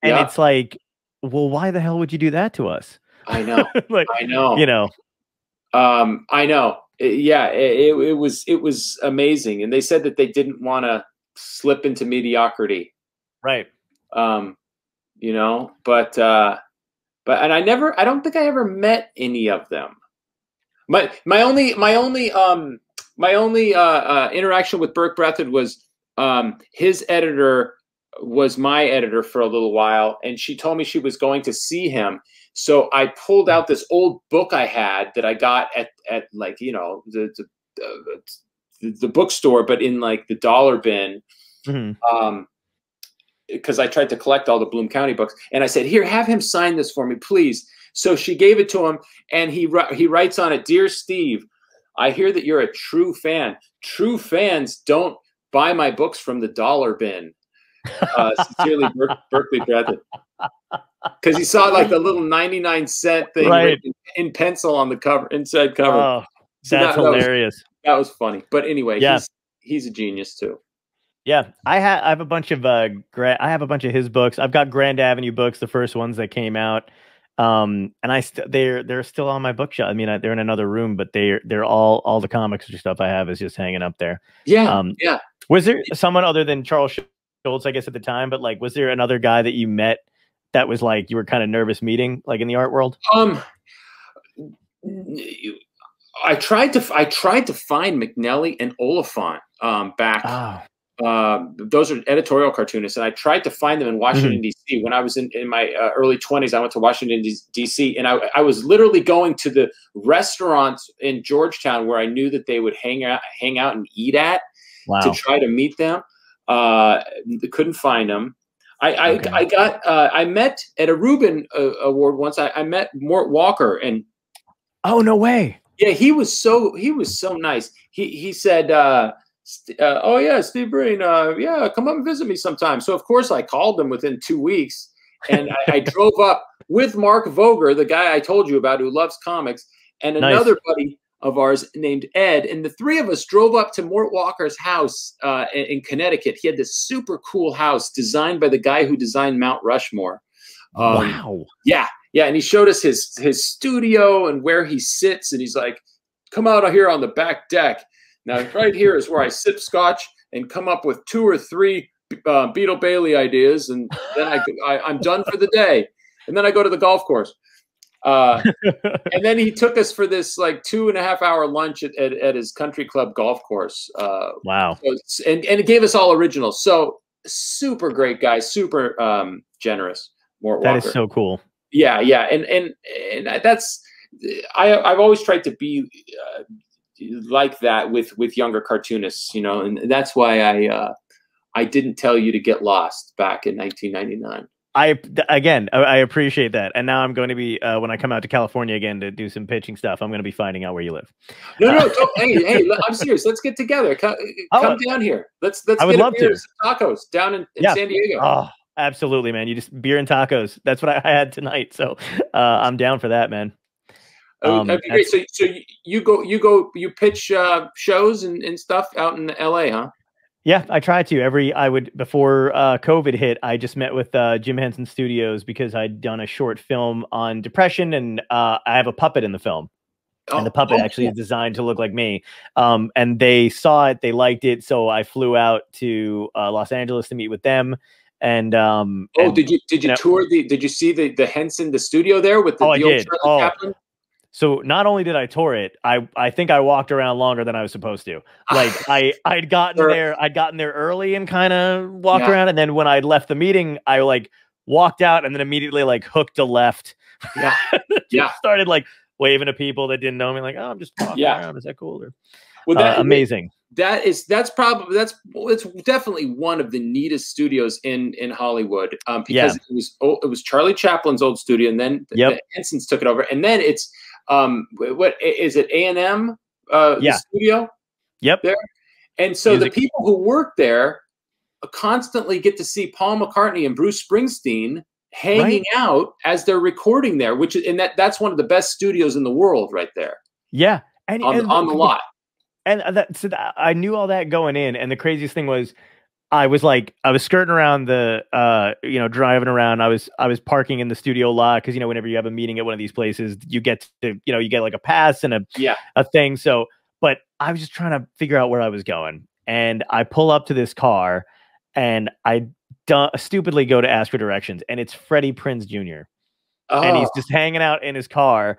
And it's like, well, why the hell would you do that to us? I know. I know. I know. It was amazing, and they said that they didn't want to slip into mediocrity. Right. But and I don't think I ever met any of them. My only interaction with Burke Brethard was his editor was my editor for a little while, and she told me she was going to see him. So I pulled out this old book I had that I got at like, the bookstore, but in like the dollar bin. Mm-hmm. Because I tried to collect all the Bloom County books, and I said, "Here, have him sign this for me, please." So she gave it to him, and he writes on it, "Dear Steve, I hear that you're a true fan. True fans don't buy my books from the dollar bin. Sincerely, Berkeley Breathed." Because he saw like the little 99-cent thing written in pencil on the cover, inside cover. Oh, so that's hilarious. That was funny. But anyway, he's a genius too. Yeah, I have a bunch of I have a bunch of his books. I've got Grand Avenue books, the first ones that came out, and they're still on my bookshelf. I mean, they're in another room, but they're all the comics or stuff I have is just hanging up there. Yeah, Was there someone other than Charles Schultz, I guess, at the time? But like, was there another guy that you met that was like you were kind of nervous meeting, like in the art world? I tried to find McNelly and Oliphant back. Oh. Those are editorial cartoonists, and I tried to find them in Washington, D.C. When I was in my early 20s, I went to Washington, D.C., and I was literally going to the restaurants in Georgetown where I knew that they would hang out and eat at to try to meet them. Couldn't find them. I met at a Reuben Award once. I met Mort Walker, and oh, no way. Yeah, he was so nice. He said, "Oh yeah, Steve Breen, come up and visit me sometime." So of course I called him within 2 weeks, and I drove up with Mark Voger, the guy I told you about who loves comics, and another buddy of ours named Ed, and the three of us drove up to Mort Walker's house in Connecticut. He had this super cool house designed by the guy who designed Mount Rushmore. Wow. Yeah, and he showed us his studio and where he sits, and he's like, "Come out here on the back deck. Now, right here is where I sip scotch and come up with 2 or 3 Beetle Bailey ideas, and then I'm done for the day. And then I go to the golf course." And then he took us for this like 2.5-hour lunch at his country club golf course. Wow. And it gave us all originals. So super great guy, super generous. Mort Walker. That is so cool. Yeah. And that's, I've always tried to be like that with younger cartoonists, and that's why I didn't tell you to get lost back in 1999. I appreciate that. And now I'm going to be, when I come out to California again to do some pitching stuff, I'm going to be finding out where you live. No, hey, I'm serious. Let's get together. Come down here. Let's get a beer and some tacos down in San Diego. Oh, absolutely, man. You just beer and tacos. That's what I had tonight. So I'm down for that, man. That'd be great. So you pitch shows and stuff out in LA, huh? Yeah, I try to. Before COVID hit, I just met with Jim Henson Studios because I'd done a short film on depression, and I have a puppet in the film. And the puppet actually is designed to look like me. And they saw it, they liked it, so I flew out to Los Angeles to meet with them. And did you tour did you see the Henson, the studio there with the, I did. Charlie Chaplin? So not only did I tour it, I think I walked around longer than I was supposed to. Like I'd gotten there early and kind of walked around, and then when I left the meeting, I like walked out and then immediately like hooked a left. Started like waving to people that didn't know me, like, oh, I'm just walking around. Is that cool? Or, well, amazing. That's definitely one of the neatest studios in Hollywood, because it was Charlie Chaplin's old studio, and then the Hensons took it over, and then it's what is it, A&M the studio there, and so the people who work there constantly get to see Paul McCartney and Bruce Springsteen hanging out as they're recording there, that's one of the best studios in the world right there. Yeah, and on the lot. And I knew all that going in, and the craziest thing was, I was skirting around the, driving around. I was parking in the studio lot because whenever you have a meeting at one of these places, you get to, you get like a pass and a thing. So, but I was just trying to figure out where I was going, and I pull up to this car, and I stupidly go to ask for directions, and it's Freddie Prinze Jr. And he's just hanging out in his car.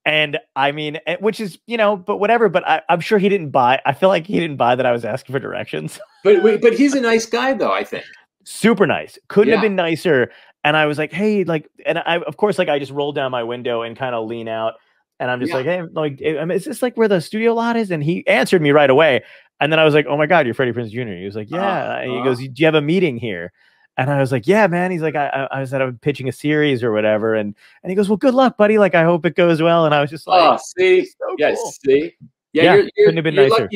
And I mean, which is, but whatever, but I'm sure he didn't buy. I feel like he didn't buy that I was asking for directions. But he's a nice guy, though, I think. Super nice. Couldn't have been nicer. And I was like, hey, like, and I, of course, like, I just rolled down my window and kind of lean out. And I'm just like, hey, like, is this like where the studio lot is? And he answered me right away. And then I was like, oh my God, you're Freddie Prinze Jr. He was like, yeah. And he goes, do you have a meeting here? And I was like, yeah, man. He's like, I said I'm pitching a series or whatever. And he goes, well, good luck, buddy. Like, I hope it goes well. And I was just like, oh, see, so cool. See, couldn't have been nicer.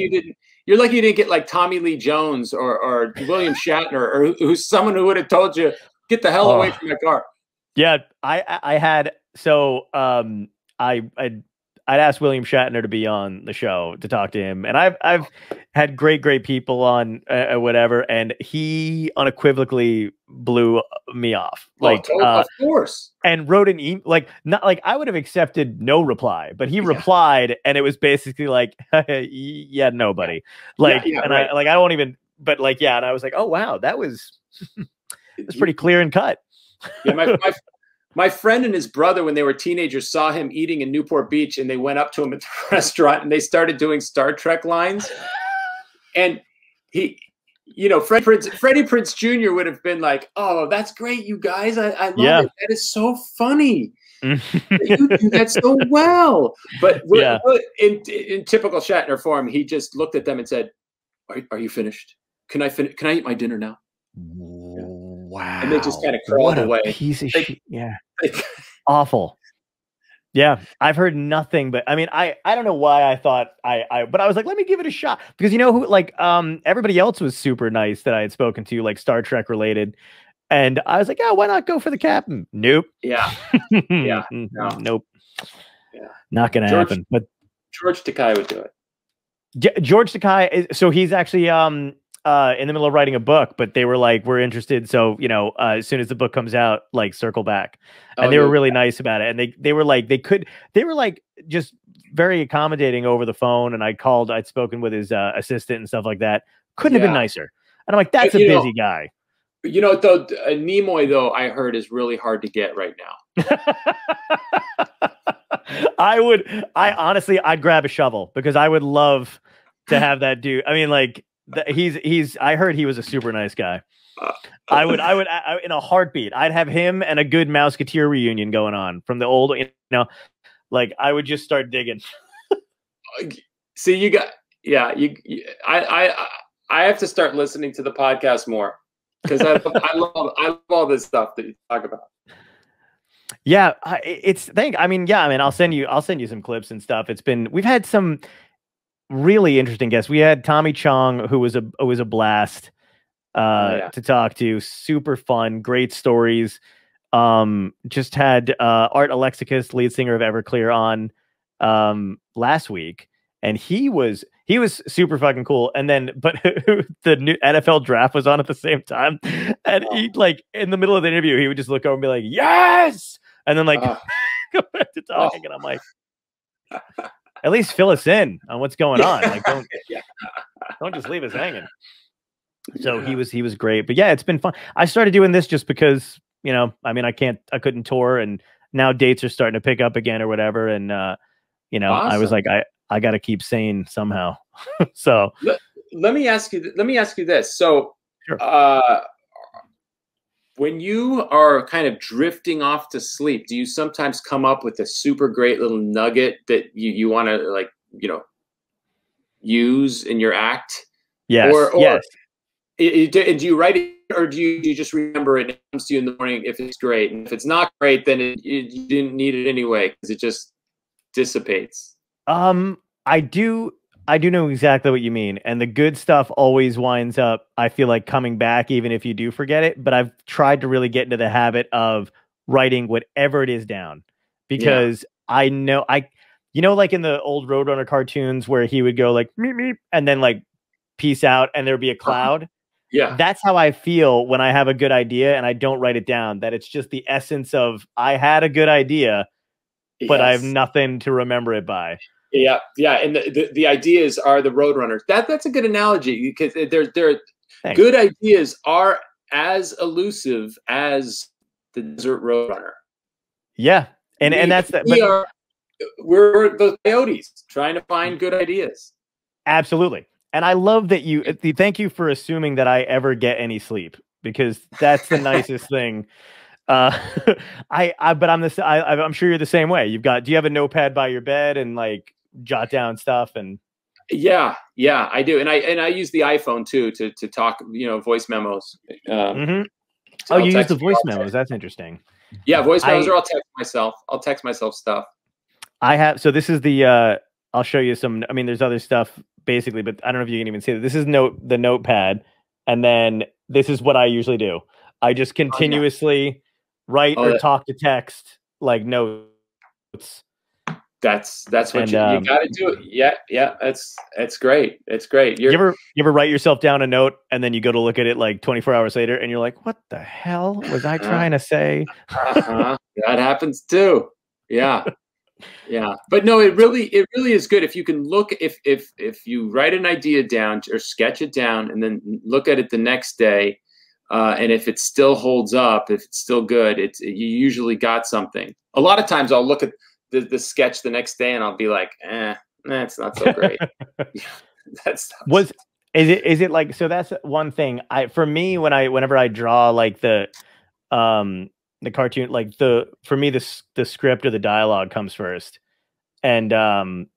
You're lucky you didn't get like Tommy Lee Jones or William Shatner or who's someone who would have told you, get the hell away from my car. Yeah, I had I'd asked William Shatner to be on the show to talk to him, and I've had great people on whatever, and he unequivocally blew me off. Like, of course, and wrote an email, like, not like I would have accepted no reply, but he replied, and it was basically like, yeah, nobody. Like, and I won't even, but like, and I was like, oh wow, that was it's pretty clear and cut. Yeah, my friend and his brother, when they were teenagers, saw him eating in Newport Beach, and they went up to him at the restaurant, and they started doing Star Trek lines. And he, Freddie Prinze Jr. would have been like, "Oh, that's great, you guys! I love it. That is so funny. You do that so well." But in typical Shatner form, he just looked at them and said, "Are you finished? Can I eat my dinner now?" Wow. And they just kind of crawled away. Piece of shit. Yeah. Awful. Yeah. I've heard nothing, but I mean, I don't know why I thought but I was like, let me give it a shot, because who, like, everybody else was super nice that I had spoken to, like Star Trek related. And I was like, yeah, why not go for the captain? Nope. Yeah. Yeah. No. Nope. Yeah. Not going to happen. But George Takei would do it. George Takei, so he's actually, in the middle of writing a book, but they were like, we're interested. So, as soon as the book comes out, like, circle back. And they were really nice about it. And they were like, they were like just very accommodating over the phone. And I'd spoken with his assistant and stuff like that. Couldn't have been nicer. And I'm like, that's a busy guy. Though Nimoy, though, I heard is really hard to get right now. I'd grab a shovel, because I would love to have that dude. I mean, like, I heard he was a super nice guy. I would in a heartbeat. I'd have him and a good Mouseketeer reunion going on from the old, like, I would just start digging. See, I have to start listening to the podcast more, because I love all this stuff that you talk about. Yeah, I'll send you some clips and stuff. We've had some really interesting guests. We had Tommy Chong, who was a blast to talk to. Super fun, great stories. Just had Art Alexakis, lead singer of Everclear, on last week, and he was super fucking cool. And then, but the new NFL draft was on at the same time, and he, like, in the middle of the interview, he would just look over and be like, "Yes," and then, like, go back to talking, and I'm like, at least fill us in on what's going on. Like, don't just leave us hanging. So he was great. But yeah, it's been fun. I started doing this just because, you know, I mean, I couldn't tour, and now dates are starting to pick up again or whatever. And, you know, awesome. I was like, I got to keep sane somehow. So let me ask you this. So, sure. When you are kind of drifting off to sleep, do you sometimes come up with a super great little nugget that you want to, like, you know, use in your act? Yes. Or yes. Do you write it, or do you just remember it? It comes to you in the morning if it's great, and if it's not great, then you didn't need it anyway because it just dissipates. I do know exactly what you mean. And the good stuff always winds up, I feel like, coming back, even if you do forget it. But I've tried to really get into the habit of writing whatever it is down, because I know you know, like in the old Roadrunner cartoons where he would go like, meep, meep, and then like peace out, and there'd be a cloud. Yeah. That's how I feel when I have a good idea and I don't write it down, that it's just the essence of, I had a good idea, but I have nothing to remember it by. Yeah, yeah, and the ideas are the Roadrunners. That's a good analogy, because they're good ideas are as elusive as the Desert Roadrunner. Yeah, and that's that. We're the coyotes trying to find good ideas. Absolutely, and I love that you. Thank you for assuming that I ever get any sleep, because that's the nicest thing. But I'm sure you're the same way. Do you have a notepad by your bed and like jot down stuff? And yeah, I do. And I use the iPhone too to talk, you know, voice memos. So you use the voice memos. That's interesting. Yeah. Voice memos, or I'll text myself stuff. So this is the, I'll show you some, I mean, there's other stuff basically, but I don't know if you can even see that. This is the notepad. And then this is what I usually do. I just continuously write or talk to text, like notes. That's what you got to do. Yeah. It's great. It's great. You ever write yourself down a note and then you go to look at it like 24 hours later and you're like, what the hell was I trying to say? That happens too. Yeah. Yeah. But no, it really is good if you can look, if you write an idea down or sketch it down and then look at it the next day. And if it still holds up, if it's still good, you usually got something. A lot of times I'll look at the sketch the next day and I'll be like, it's not so great. Is it like, so that's one thing for me, whenever I draw like the cartoon, like for me, the script or the dialogue comes first. And, and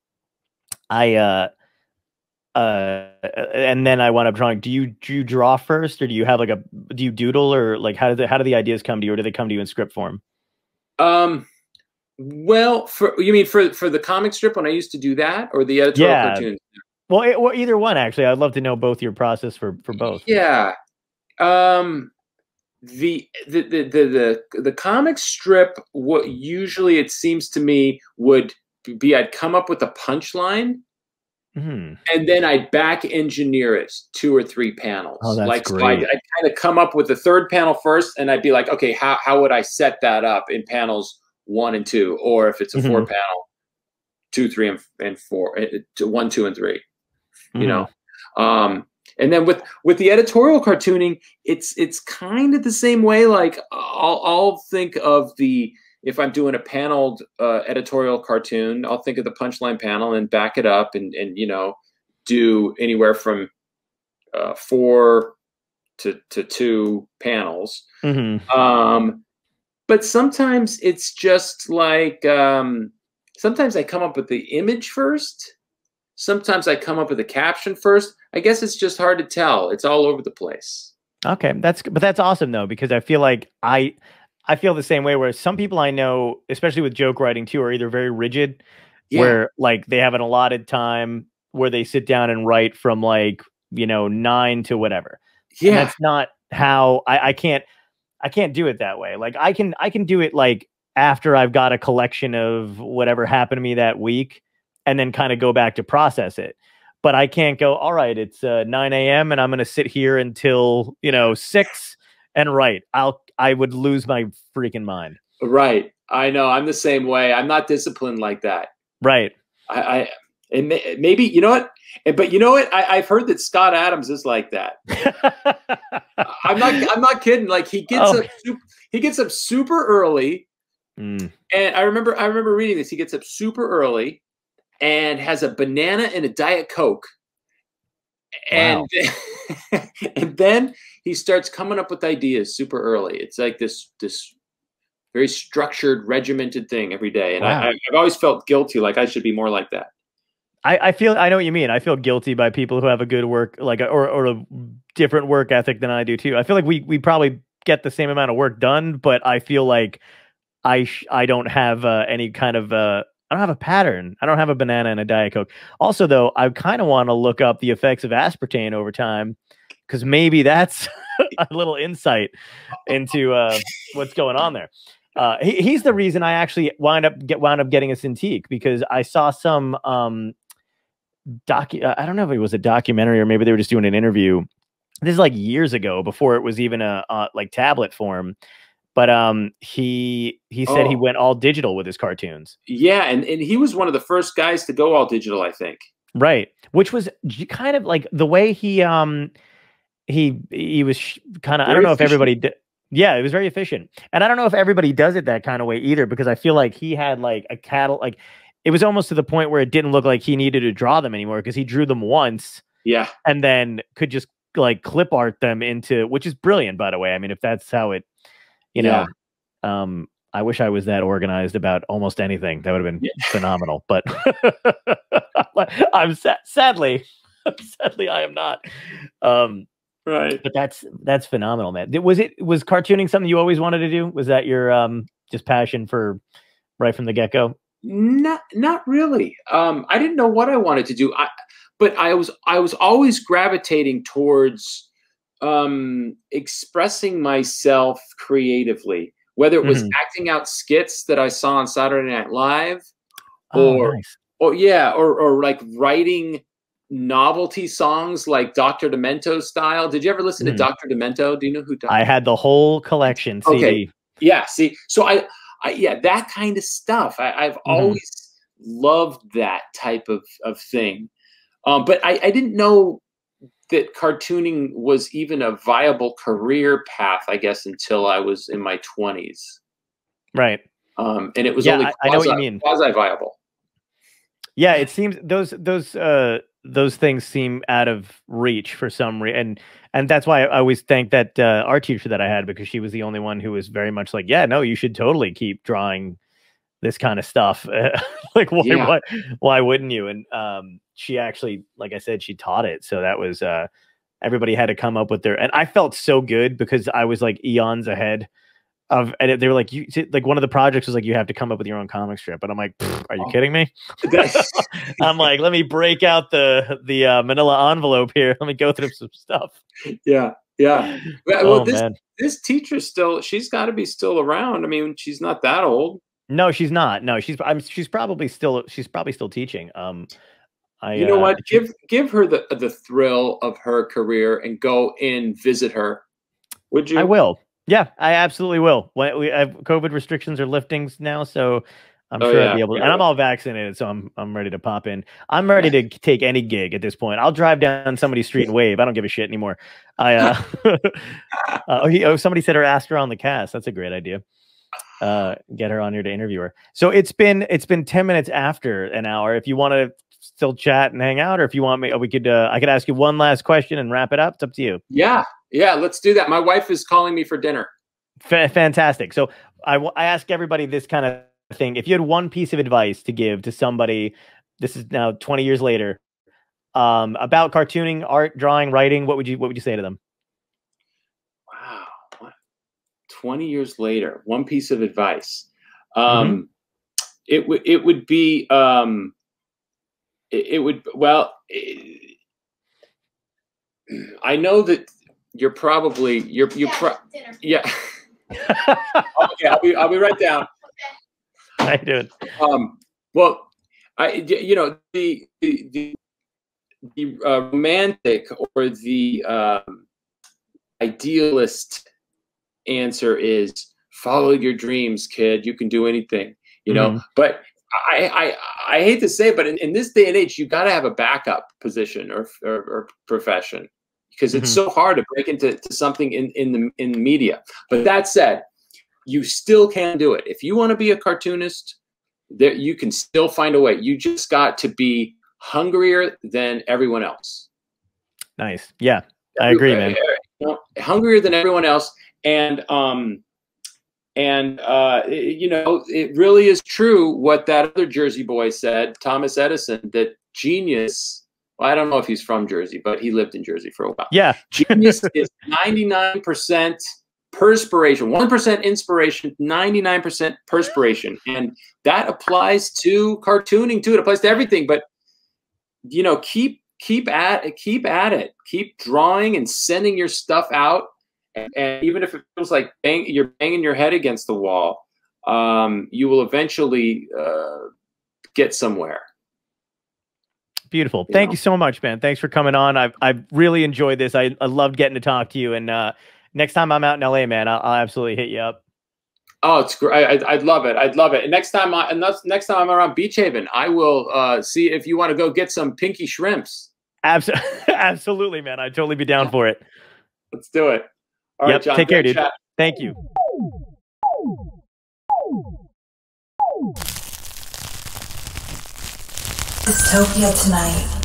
then I wound up drawing. Do you draw first, or do you have like do you doodle, or like how do the ideas come to you, or do they come to you in script form? Well, you mean for the comic strip when I used to do that, or the editorial cartoons? Well, either one actually. I'd love to know both your process for both. Yeah. The comic strip, what usually it seems to me would be, I'd come up with a punchline. Mm-hmm. And then I'd back engineer it 2 or 3 panels. Oh, that's great. So I'd kind of come up with the 3rd panel first, and I'd be like, okay, how would I set that up in panels 1 and 2, or if it's a 4 panel, 2, 3, and 4, 1, 2, and 3. You know, and then with the editorial cartooning, it's kind of the same way. Like I'll think of if I'm doing a paneled editorial cartoon, I'll think of the punchline panel and back it up and you know, do anywhere from 4 to 2 panels. But sometimes it's just like, sometimes I come up with the image first. Sometimes I come up with a caption first. I guess it's just hard to tell. It's all over the place. Okay. But that's awesome though, because I feel like I feel the same way, where some people I know, especially with joke writing too, are either very rigid, where like they have an allotted time where they sit down and write from like, you know, 9 to whatever. Yeah. And that's not how I can't do it that way. Like I can do it like after I've got a collection of whatever happened to me that week, and then kind of go back to process it. But I can't go, all right, it's 9 a.m. and I'm going to sit here until, you know, 6 and write. I would lose my freaking mind. Right. I know. I'm the same way. I'm not disciplined like that. Right. and maybe, you know what? But you know what? I've heard that Scott Adams is like that. I'm not kidding. Like he gets up super early. And I remember reading this. He gets up super early and has a banana and a Diet Coke. And and then he starts coming up with ideas super early. It's like this very structured, regimented thing every day. And I've always felt guilty, like I should be more like that. I know what you mean. I feel guilty by people who have a good work, like, or a different work ethic than I do too. I feel like we probably get the same amount of work done, but I feel like I don't have any kind of I don't have a pattern. I don't have a banana and a Diet Coke. Also, though, I kind of want to look up the effects of aspartame over time, because maybe that's a little insight into what's going on there. He's the reason I actually wound up getting a Cintiq, because I saw some I don't know if it was a documentary or maybe they were just doing an interview. This is like years ago, before it was even a like tablet form. But he said he went all digital with his cartoons. Yeah, and he was one of the first guys to go all digital, I think. Right, which was kind of like the way he was kind of, I don't know if everybody did. Yeah, it was very efficient. And I don't know if everybody does it that kind of way either, because I feel like he had like a like it was almost to the point where it didn't look like he needed to draw them anymore, because he drew them once. Yeah. And then could just like clip art them into, which is brilliant, by the way. I mean, if that's how it, you know, I wish I was that organized about almost anything. That would have been phenomenal. But I'm sadly I am not. Right. But that's phenomenal, man. Was cartooning something you always wanted to do? Was that your just passion for right from the get-go? Not really. I didn't know what I wanted to do. But I was always gravitating towards expressing myself creatively, whether it was acting out skits that I saw on Saturday Night Live, or like writing novelty songs like Dr. Demento style. Did you ever listen to Dr. Demento? Do you know who? I had the whole collection CD. Okay. Yeah. See, so I that kind of stuff. I've always loved that type of thing. But I didn't know that cartooning was even a viable career path, I guess, until I was in my 20s. Right. And it was only I know what you mean. Quasi-viable. Yeah, it seems those things seem out of reach for some reason, and that's why I always thank that art teacher that I had, because she was the only one who was very much like, yeah, no, you should totally keep drawing this kind of stuff. Like, why wouldn't you? And she actually, like I said, she taught it, so that was everybody had to come up with their, and I felt so good because I was like eons ahead of, and they were like, like one of the projects was like, you have to come up with your own comic strip. And I'm like, are you kidding me? I'm like, let me break out the manila envelope here. Let me go through some stuff. Yeah. Yeah. Well, this teacher she's got to be still around. I mean, she's not that old. No, she's not. No, she's probably still teaching. You know what? Give her the thrill of her career and go in visit her. Would you? I will. Yeah, I absolutely will. We have COVID restrictions are lifting now, so I'm sure I'll be able to. And I'm all vaccinated, so I'm ready to pop in. I'm ready to take any gig at this point. I'll drive down somebody's street and wave. I don't give a shit anymore. Somebody said ask her on the cast. That's a great idea. Get her on here to interview her. So it's been 10 minutes after an hour. If you want to still chat and hang out, or if you want me, I could ask you one last question and wrap it up. It's up to you. Yeah, let's do that. My wife is calling me for dinner. Fantastic. So I ask everybody this kind of thing. If you had one piece of advice to give to somebody, this is now 20 years later, about cartooning, art, drawing, writing, what would you say to them? Wow. 20 years later, one piece of advice. It would be I know that you're yeah. Okay, I'll be right down. How you doing? Well, the romantic or the idealist answer is follow your dreams, kid. You can do anything, you know. But I hate to say it, but in this day and age, you got to have a backup position or profession, because it's so hard to break into something in the media. But that said, you still can do it. If you want to be a cartoonist, there you can still find a way. You just got to be hungrier than everyone else. Nice. Yeah, I agree, man. Hungrier than everyone else. And you know, it really is true what that other Jersey boy said, Thomas Edison, that genius, well, I don't know if he's from Jersey, but he lived in Jersey for a while. Yeah. Genius is 99% perspiration, 1% inspiration, 99% perspiration. And that applies to cartooning too. It applies to everything. But, you know, keep at it. Keep drawing and sending your stuff out. And even if it feels like you're banging your head against the wall, you will eventually get somewhere. Beautiful. Thank you so much, man. Thanks for coming on. I've really enjoyed this. I loved getting to talk to you. And next time I'm out in LA, man, I'll absolutely hit you up. Oh, it's great. I'd love it. I'd love it. And next time I'm around Beach Haven, I will see if you want to go get some pinky shrimps. Absolutely, man. I'd totally be down for it. Let's do it. All right, John. Take care, dude. Chat. Thank you. Dystopia tonight.